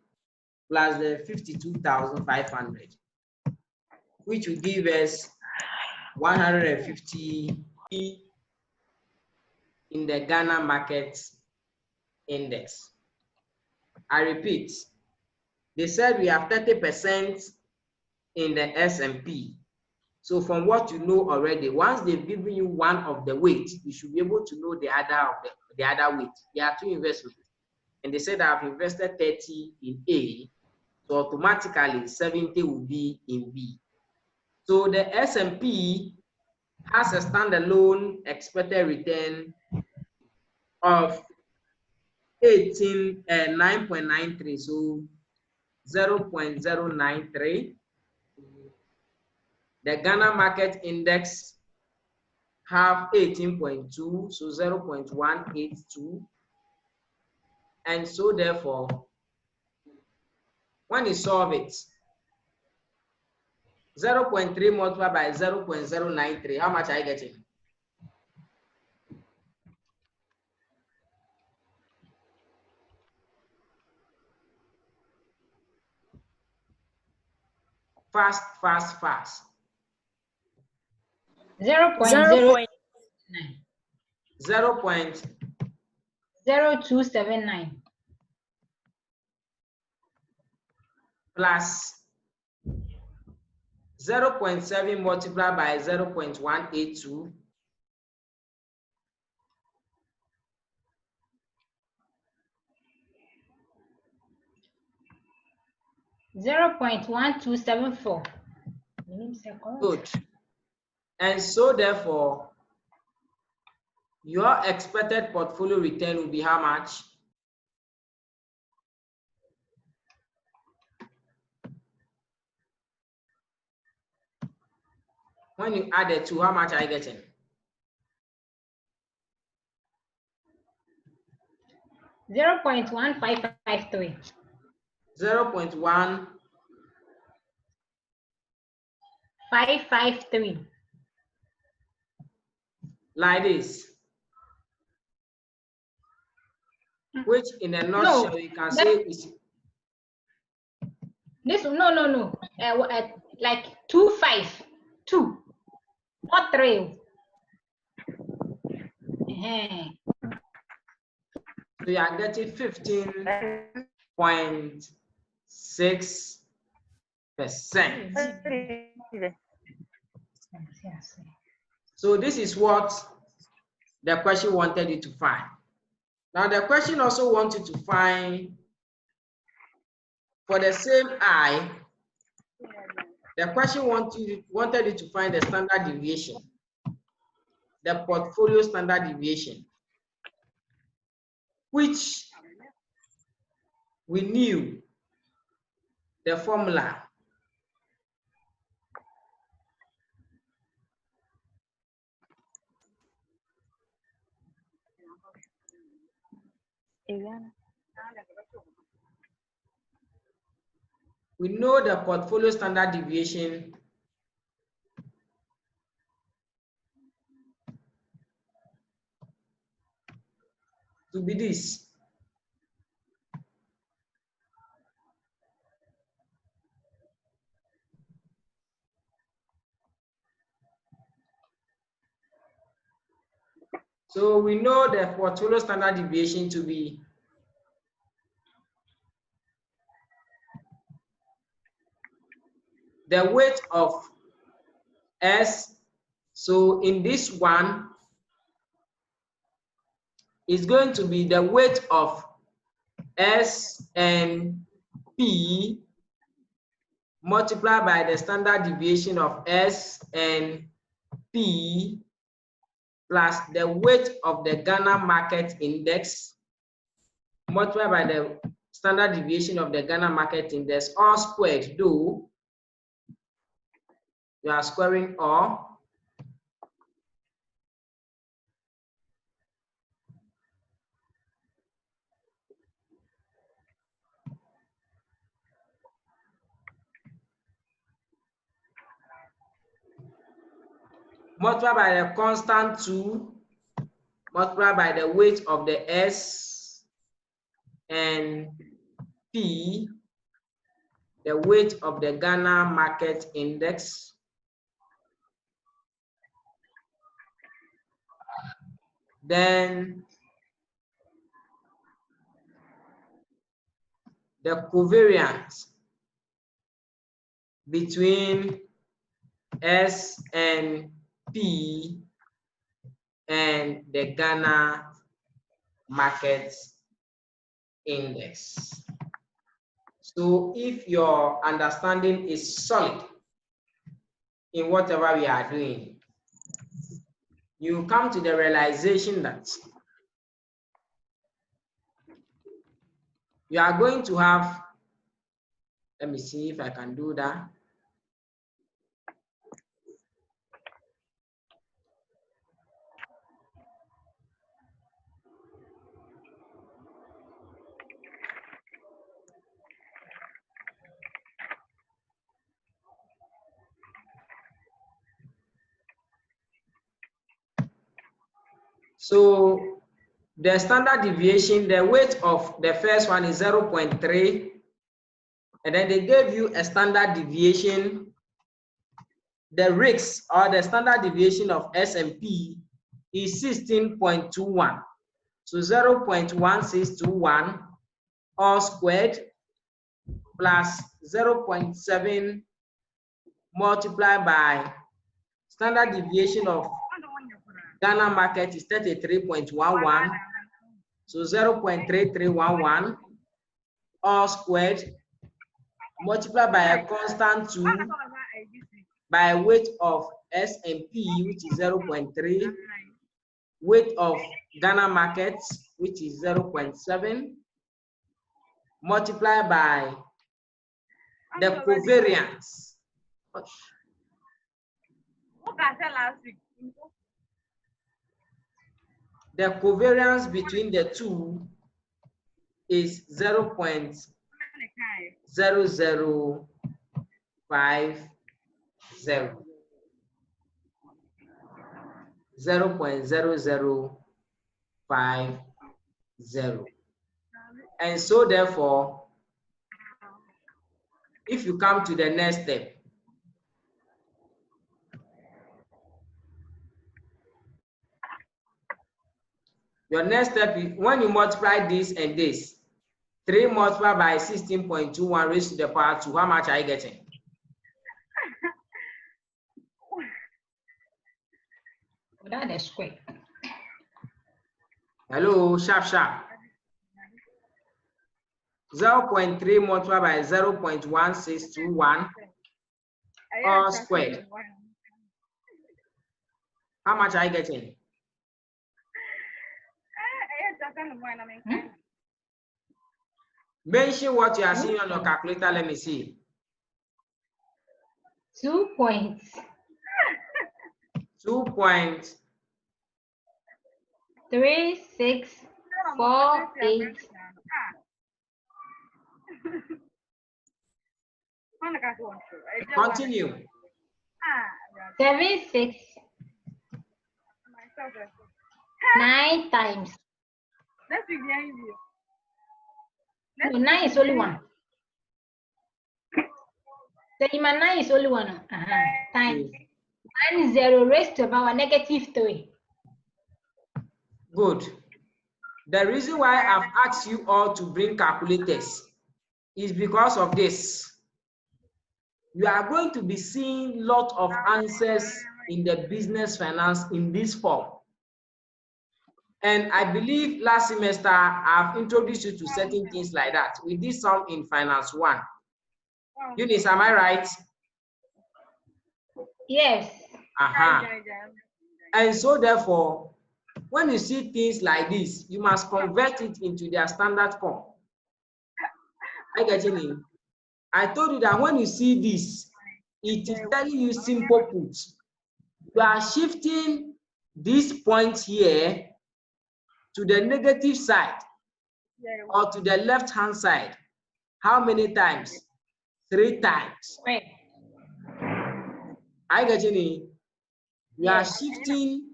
plus the 52,500, which will give us 150 in the Ghana market index. I repeat, they said we have 30% in the S&P. So from what you know already, once they've given you one of the weight, you should be able to know the other of the other weight. There are two investments, and they said I've invested 30 in A, so automatically 70 will be in B. So the S&P has a standalone expected return of 9.93, so 0.093. The Ghana market index have 18.2, so 0.182. And so therefore, when you solve it, 0.3 multiplied by 0.093, how much are you getting? Fast. 0.0279. 0.0279 plus 0.7 multiplied by 0.182. $0.1274. Good. And so therefore, your expected portfolio return will be how much? When you add the two, how much are you getting? 0.1553. 0.1 553. Like this. Which in a nutshell you can say is this. No. Like 252, not 3. So you are getting 15.6%. So this is what the question wanted you to find. Now the question also wanted to find for the same I. The question wanted you to find the standard deviation, the portfolio standard deviation, which we knew the formula. We know the portfolio standard deviation to be this. So we know the portfolio standard deviation to be the weight of S. So in this one, is going to be the weight of S and P multiplied by the standard deviation of S and P plus the weight of the Ghana market index multiplied by the standard deviation of the Ghana market index, all squared, though you are squaring all. Multiplied by the constant 2, multiplied by the weight of the S, and P, the weight of the Ghana market index, then the covariance between S and P and the Ghana market index. So if your understanding is solid in whatever we are doing, you come to the realization that you are going to have, let me see if I can do that. So the standard deviation, the weight of the first one is 0.3, and then they gave you a standard deviation. The risk or the standard deviation of S&P is 16.21. So 0.1621 all squared plus 0.7 multiplied by standard deviation of Ghana market is 33.11. So 0.3311 all squared multiplied by a constant 2 by weight of S&P, which is 0.3, weight of Ghana markets, which is 0.7, multiplied by the covariance. The covariance between the two is 0.0050. 0.0050. And so therefore, if you come to the next step, your next step is when you multiply this and this, 3 multiplied by 16.21 raised to the power 2, how much are you getting? That is quick. Hello, sharp. 0.3 multiplied by 0.1621 all squared. How much are you getting? Mention what you are seeing on your calculator. Let me see. 2.3648. Continue. 9 times. No, 9 is only one. So 9 is only one. Times 10 raised to the power -3. Good. The reason why I've asked you all to bring calculators is because of this. You are going to be seeing a lot of answers in the business finance in this form. And I believe last semester I've introduced you to certain things like that. We did some in Finance 1. Eunice, am I right? Yes. And so therefore, when you see things like this, you must convert it into their standard form. I get you. I told you that when you see this, it is telling you simple put. You are shifting this point here to the negative side or to the left hand side. How many times? 3 times. I get you. You are shifting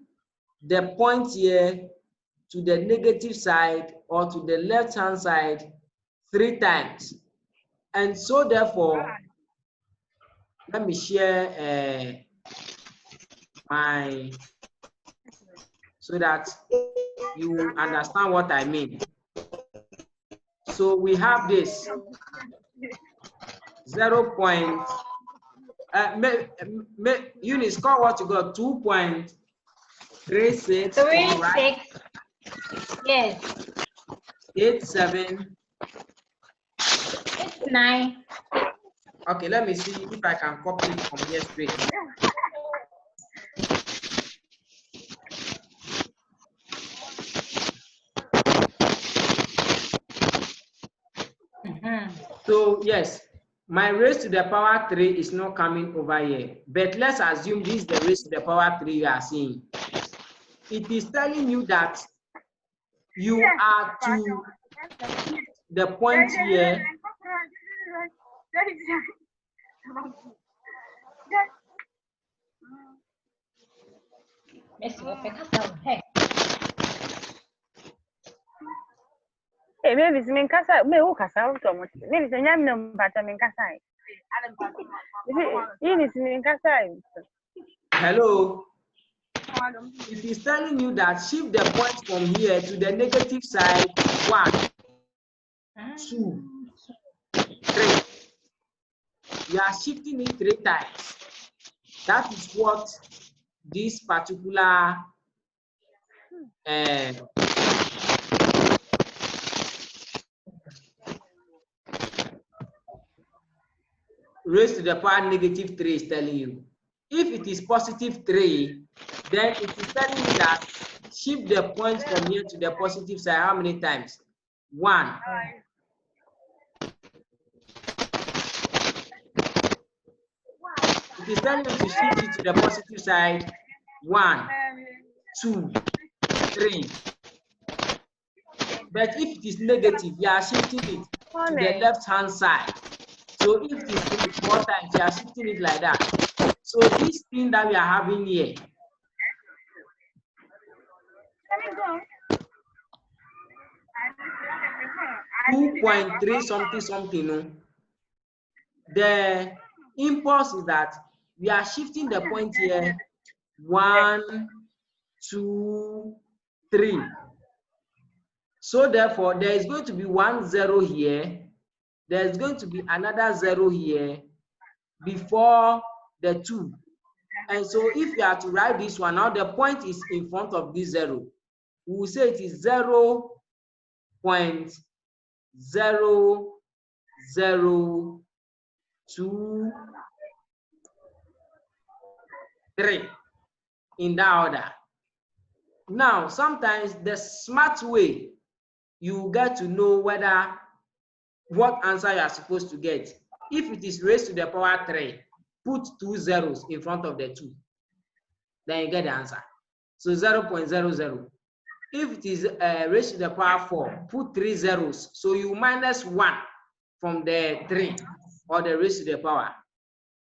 the point here to the negative side or to the left hand side 3 times. And so therefore, let me share so that you understand what I mean. So we have this 0. Eunice, call what you got, 2.36. 36. Yes. 87. 9. Okay, let me see if I can copy it from here straight. So yes, my raised to the power 3 is not coming over here. But let's assume this is the raised to the power 3 you are seeing. It is telling you that you are to the point here. Hey, maybe it's me casa. Me who casa? Maybe it's a yam but I'm in casa. You need me in casa. Hello. It is telling you that shift the point from here to the negative side 1, 2, 3. You are shifting it 3 times. That is what this particular raised to the power negative 3 is telling you. If it is positive 3, then it is telling you that shift the point from here to the positive side how many times? 1. It is telling you to shift it to the positive side 1, 2, 3. But if it is negative, you are shifting it to the left hand side. So if it is 4 times, you are shifting it like that. So this thing that we are having here, .3 something, no? The impulse is that we are shifting the point here 1, 2, 3. So therefore, there is going to be 1 0 here. There is going to be another 0 here before the 2. And so if you are to write this one, now the point is in front of this 0. We will say it is 0.0023 in that order. Now, sometimes the smart way you get to know whether what answer you are supposed to get. If it is raised to the power 3, put 2 zeros in front of the 2. Then you get the answer. So 0.00. If it is raised to the power 4, put 3 zeros. So you minus 1 from the 3 or the raised to the power.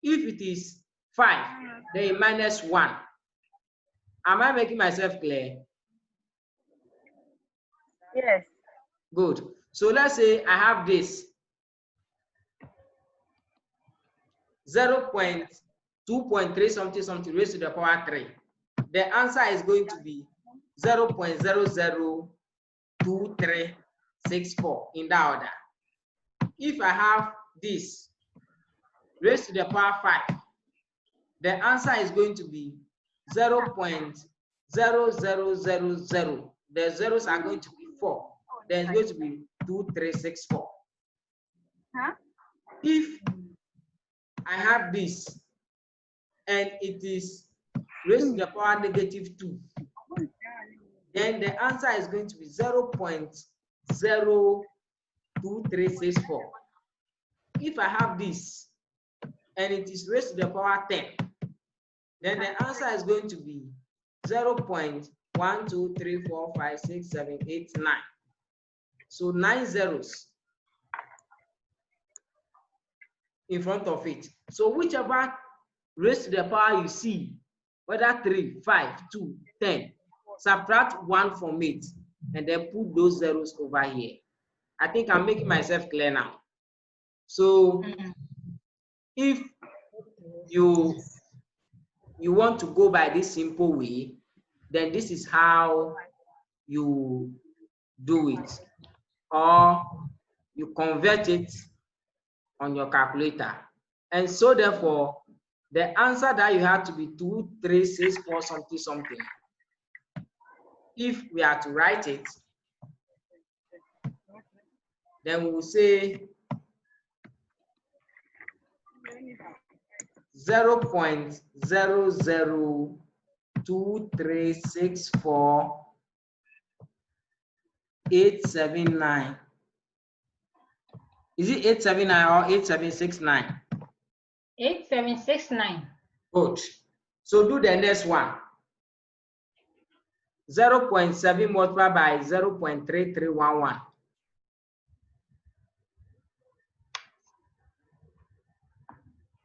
If it is 5, then you minus 1. Am I making myself clear? Yes. Good. So let's say I have this 0.2.3 something raised to the power 3. The answer is going to be 0.002364 in that order. If I have this raised to the power 5, the answer is going to be 0.0000. The zeros are going to be 4. Then it's going to be 2364. If I have this and it is raised to the power negative 2. Then the answer is going to be 0.02364. If I have this and it is raised to the power 10, then the answer is going to be 0.123456789. So 9 zeros in front of it. So whichever raised to the power you see, whether 3, 5, 2, 10, subtract 1 from it and then put those zeros over here. I think I'm making myself clear now. So if you want to go by this simple way, then this is how you do it, or you convert it on your calculator. And so therefore, the answer that you have to be 2364 something something. If we are to write it, then we will say 0.002364,879. Is it 879 or 8769? 8769. Good. So do the next one. 0.7 multiplied by 0.3311.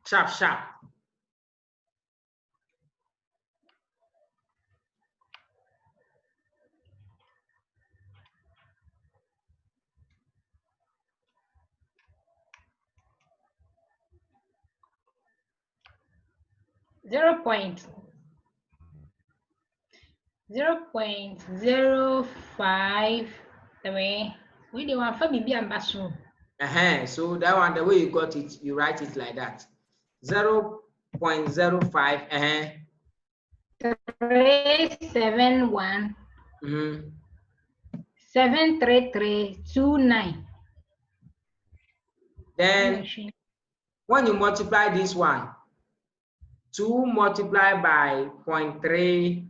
Sharp, sharp. Zero point 0.053. We do one for BB ambassador. So that one, the way you got it, you write it like that. 0.05. 371. 73329. Then when you multiply this one, 2 multiplied by 0.3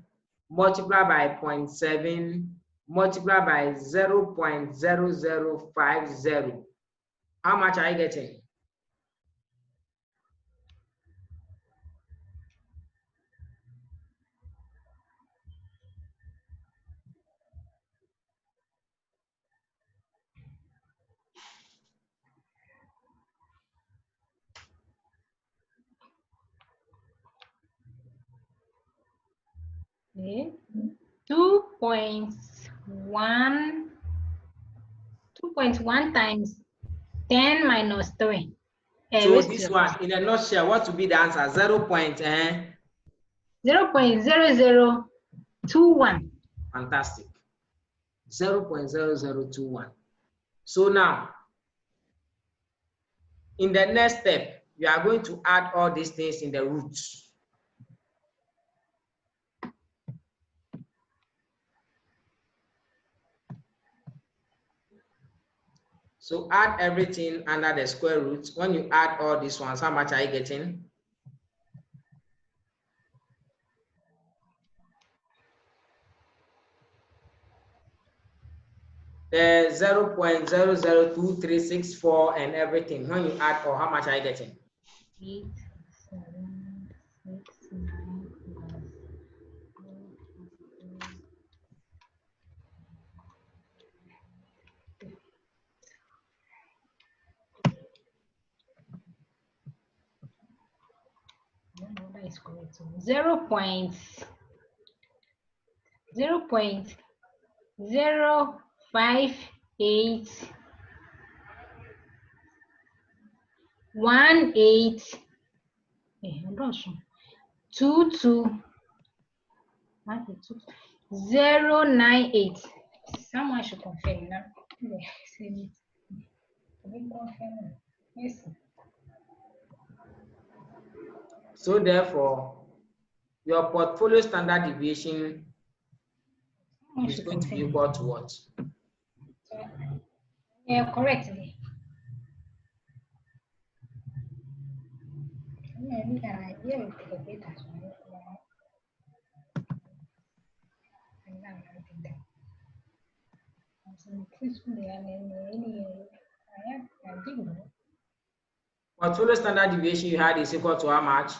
multiplied by 0.7 multiplied by 0.0050. How much are you getting? Okay. 2.1 times 10 minus 3. So this one, in a nutshell, what would be the answer? 0.0021. Fantastic. 0.0021. So now, in the next step, you are going to add all these things in the roots. So add everything under the square root. When you add all these ones, how much are you getting? The 0.002364 and everything. When you add all, how much are you getting? 8769 plus. That is correct. 0.05818. I'm not sure. 098. Someone should confirm now. Yes. So therefore, your portfolio standard deviation is going to be equal to what? Yeah, correctly. Yeah, we can idea with the data. Portfolio standard deviation you had is equal to how much?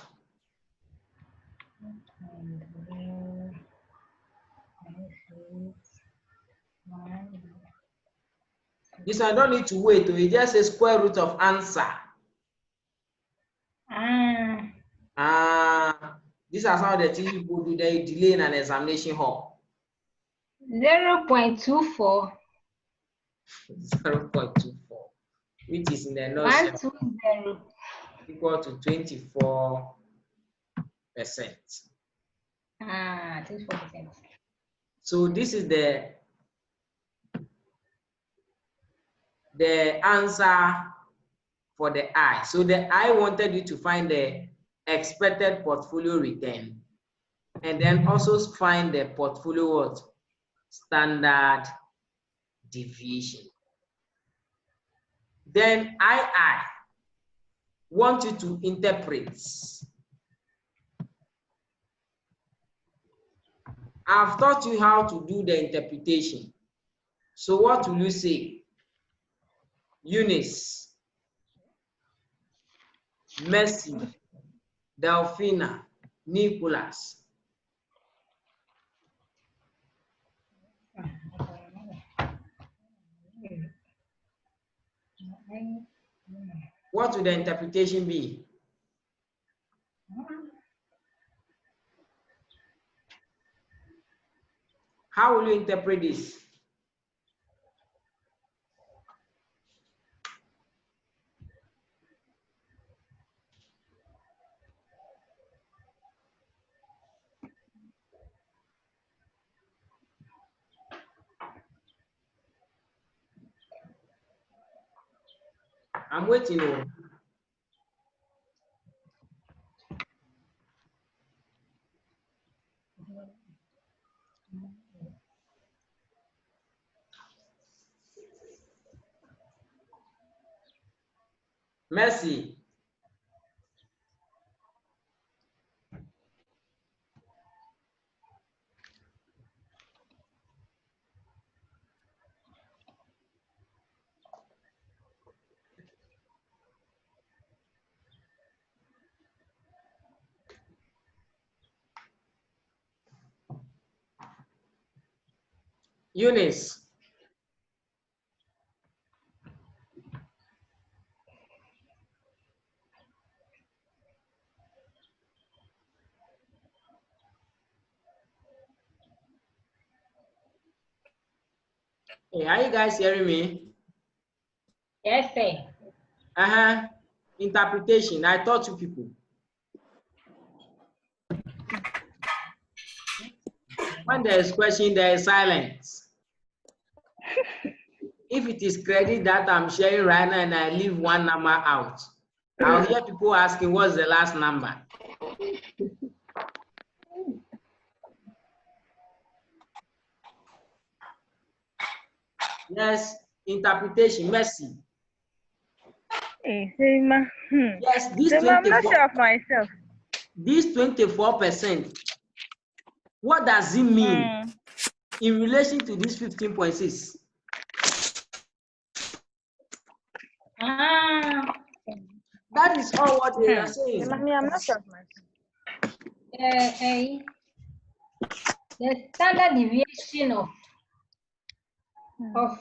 This I don't need to wait. We just say square root of answer. These are some of the things people do. They delay in an examination hall. 0.24. 0.24, which is in the notion equal to 24%. 24%. So this is the answer for the I. So the I wanted you to find the expected portfolio return and then also find the portfolio standard deviation. Then I want you to interpret. I've taught you how to do the interpretation. So what will you say? Eunice, Mercy, Delphina, Nicholas. What will the interpretation be? How will you interpret this? I'm waiting on. Mercy. Eunice. Hey, are you guys hearing me? Yes, sir. Interpretation. I taught you people. When there is question, there is silence. If it is credit that I'm sharing right now and I leave one number out, I'll hear people asking, what's the last number? Yes, interpretation, Mercy. Yes, this 24, I'm not sure of myself. This 24%, what does it mean in relation to this 15.6? That is all what they are saying. I'm not sure of myself. The standard deviation of 1%.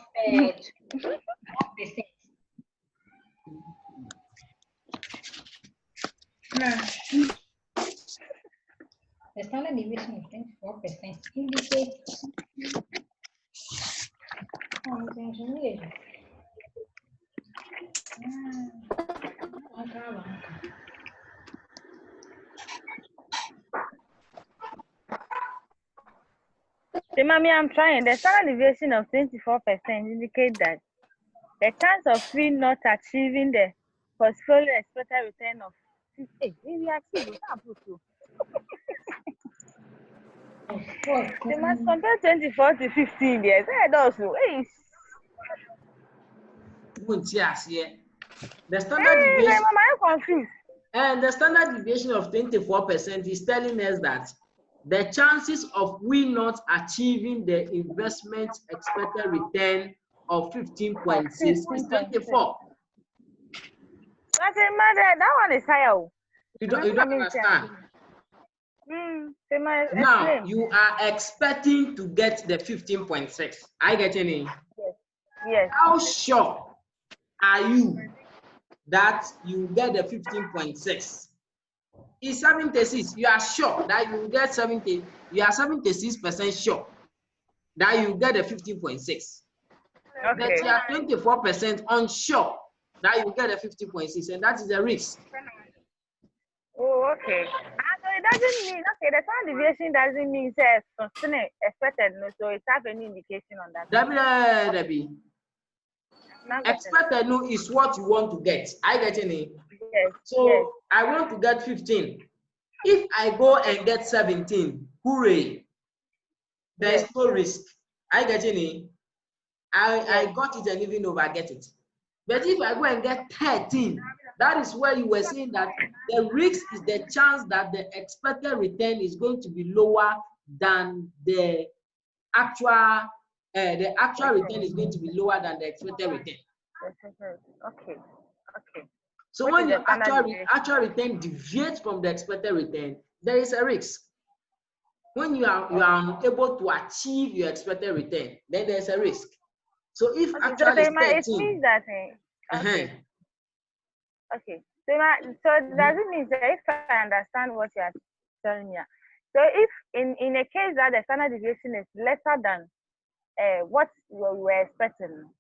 The standard deviation of 24% indicates Mommy, I'm trying. The standard deviation of 24% indicate that the chance of we not achieving the portfolio expected return of 50. We achieve. They must compare 24 to 15 years. Also, the standard deviation. I'm confused. And the standard deviation of 24% is telling us that the chances of we not achieving the investment expected return of 15.6 is 24. Nothing matter. That one is higher. You don't understand. Now you are expecting to get the 15.6. I get any? Yes. How sure are you that you get the 15.6? Is 76? You are sure that you get 70? You are 76% sure that you get the 15.6. Okay. But you are 24% unsure that you get the 15.6, and that is the risk. Oh, okay. So it doesn't mean, okay, the standard deviation doesn't mean it's expected, no, so it has any indication on that. Debbie. Expected no is what you want to get. I get any? Yes. So yes. I want to get 15. If I go and get 17, hooray! There is no risk. I get any? I got it and even over get it. But if I go and get 13, that is where you were saying that the risk is the chance that the expected return is going to be lower than the actual return is going to be lower than the expected return. Okay. Okay. So when your actual return deviates from the expected return, there is a risk. When you are unable to achieve your expected return, then there is a risk. So if actually it means that okay. Okay. So does it mean that if I understand what you are telling me, so if in a case that the standard deviation is lesser than what you were expecting,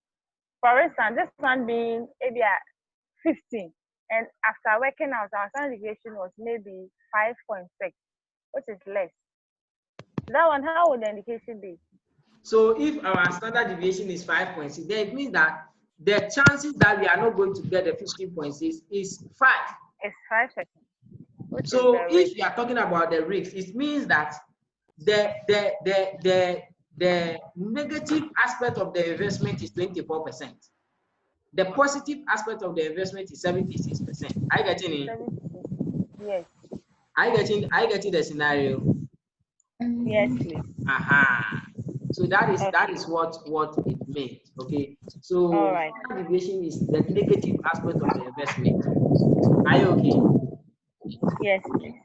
for instance, this one being maybe at 15, and after working out, our standard deviation was maybe 5.6, which is less. That one, how would the indication be? So if our standard deviation is 5.6, then it means that the chances that we are not going to get the 15.6 is 5. It's 5%. So if you are talking about the risk, it means that the negative aspect of the investment is 24%. The positive aspect of the investment is 76%. I get in. Yes. I get in the scenario. Yes, please. So that is what it means. Okay. So standard deviation is the negative aspect of the investment. Are you okay? Yes, please.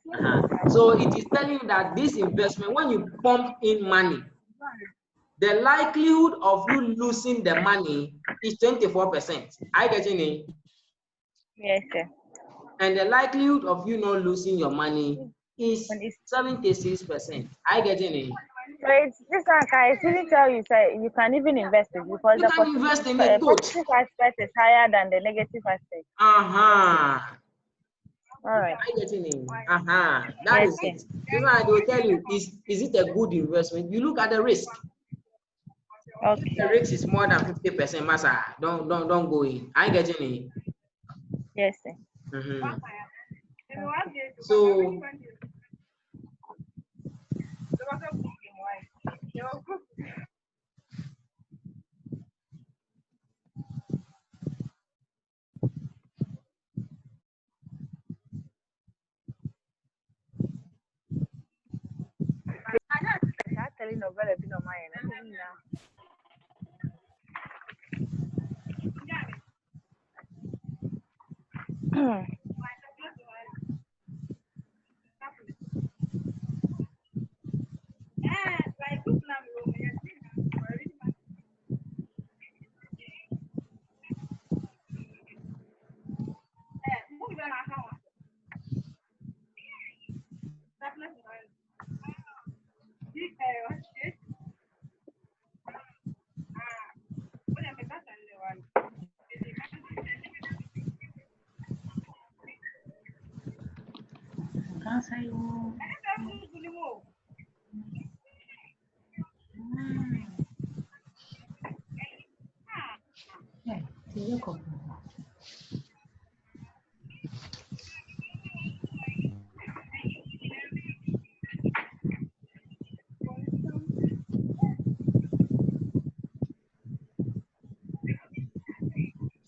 So it is telling you that this investment, when you pump in money, the likelihood of you losing the money is 24%. I get in. Yes, sir. And the likelihood of you not losing your money is 76%. I get in. So it's this one can even tell you say you can even invest it because the positive aspect is higher than the negative aspect. All right. I get in. That is it. So now I will tell you, is it a good investment? You look at the risk. Okay. If the risk is more than 50%, Massa, don't go in. I get in. Yes, sir. So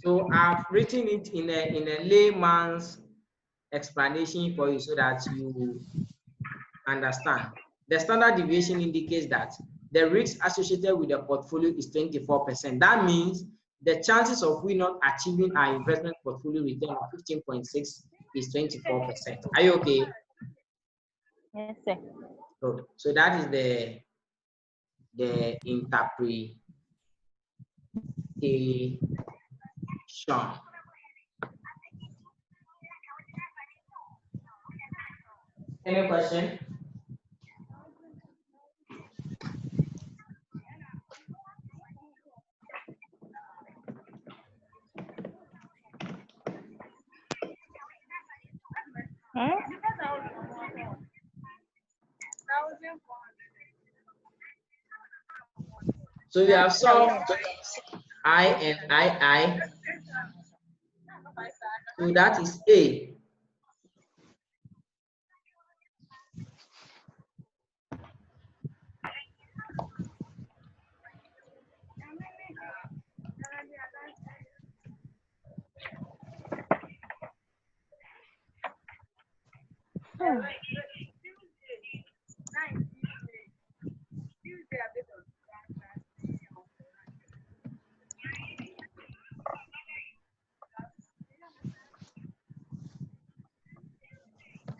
So I've written it in a layman's explanation for you so that you understand. the standard deviation indicates that the risk associated with the portfolio is 24%. That means the chances of we not achieving our investment portfolio return of 15.6 is 24%. Are you okay? Yes, sir. Good. So that is the interpretation. Any question? So we have solved I and I. So that is A.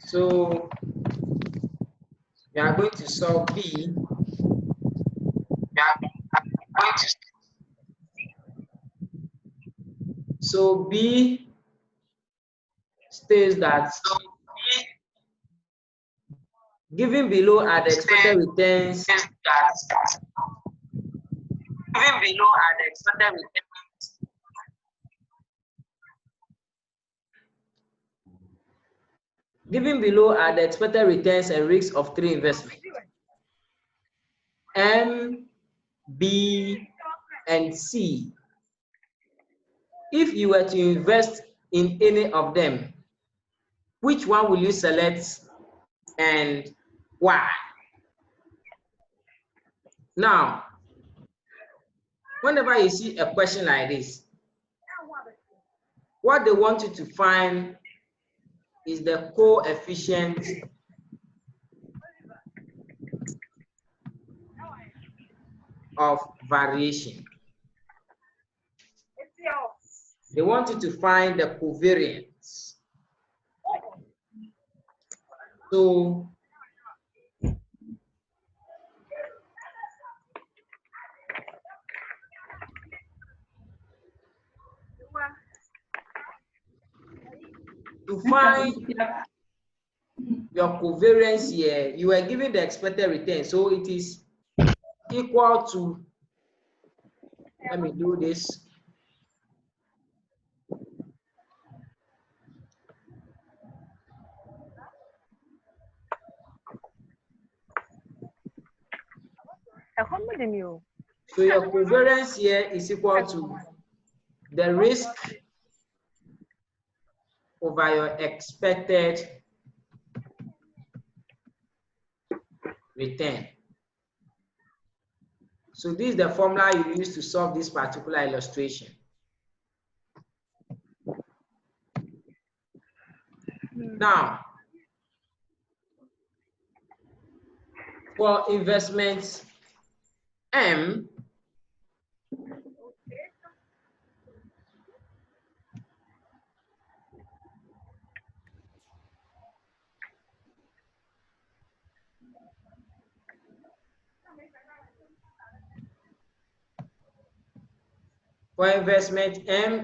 So we are going to solve B. So B states that given below are the expected returns. Given below are the expected returns and risks of three investments: M, B, and C. If you were to invest in any of them, which one will you select and why? Now, whenever you see a question like this, what they want you to find is the coefficient of variation. They want you to find the covariance. So to find your covariance here, you are given the expected return. So it is equal to, let me do this. So your covariance here is equal to the risk over your expected return. So this is the formula you use to solve this particular illustration. Now, for investments M,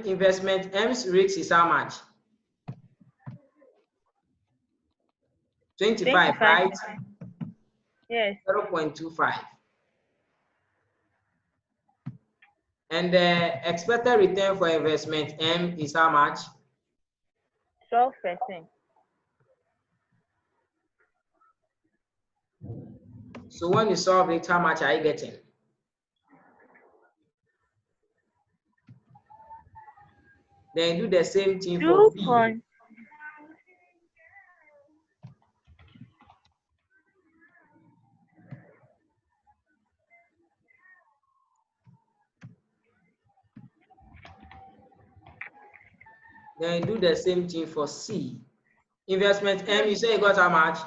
investment M's risk is how much? 25, right? Yes. 0.25. And the expected return for investment M is how much? 12%. So when you solve it, how much are you getting? Then do the same thing for B. Then do the same thing for C. Investment M, you say you got how much?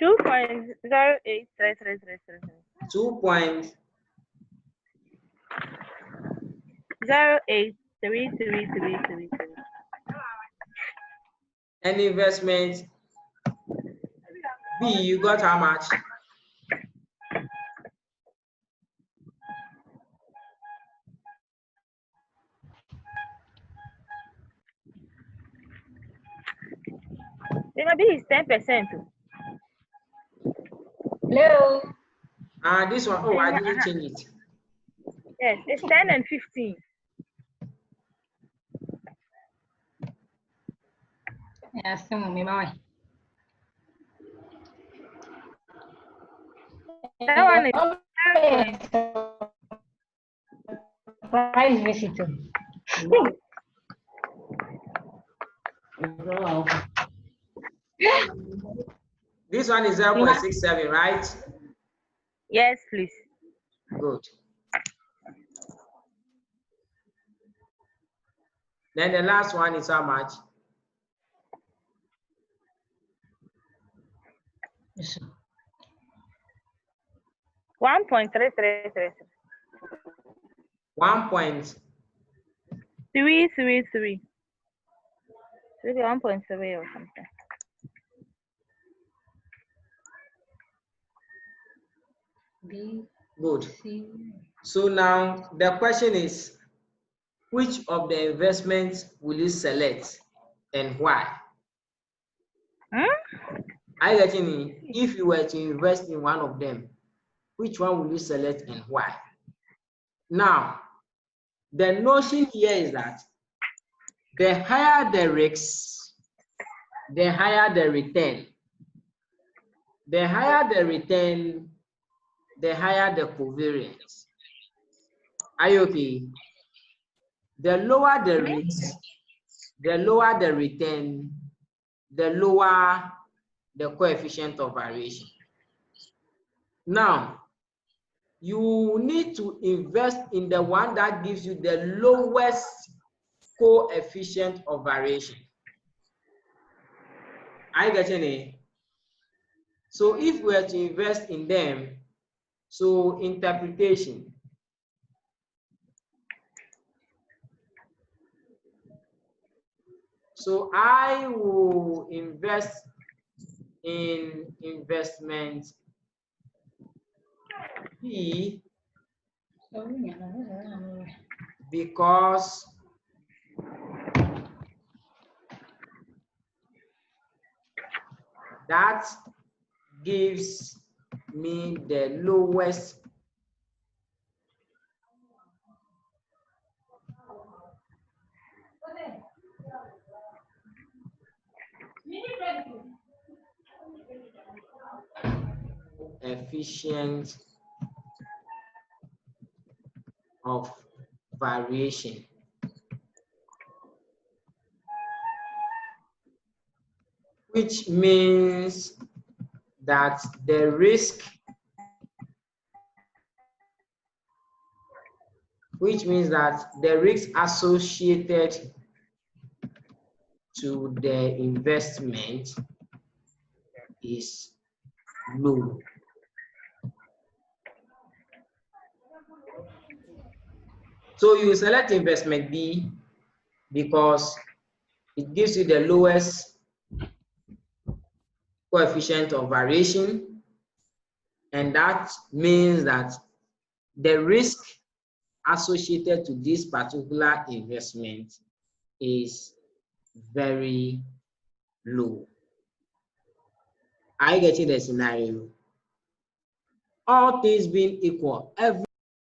2.083333. 2.083333. And investment B, you got how much? Maybe it's 10%. Hello. This one, oh, I didn't change it. Yes, it's 10 and 15. Yeah, some me boy. That one is Surprise visitor. This one is 0.67, right? yes, please. Good. Then the last one is how much? Yes. 1.3333. 333. Maybe 1.3 or something. B. Good. C. So now the question is, which of the investments will you select and why? I getting it. If you were to invest in one of them, which one will you select and why? Now, the notion here is that the higher the risks, the higher the return. The higher the return, the higher the covariance. Are you okay? The lower the risk, the lower the return, the lower the coefficient of variation. Now, you need to invest in the one that gives you the lowest coefficient of variation. Are you getting it? So if we are to invest in them, so interpretation. So I will invest in investment B because that gives me the lowest efficient of variation. Which means that the risk, associated to the investment is low. So you select investment B because it gives you the lowest coefficient of variation, and that means that the risk associated to this particular investment is very low. Are you getting the scenario? All things being equal, every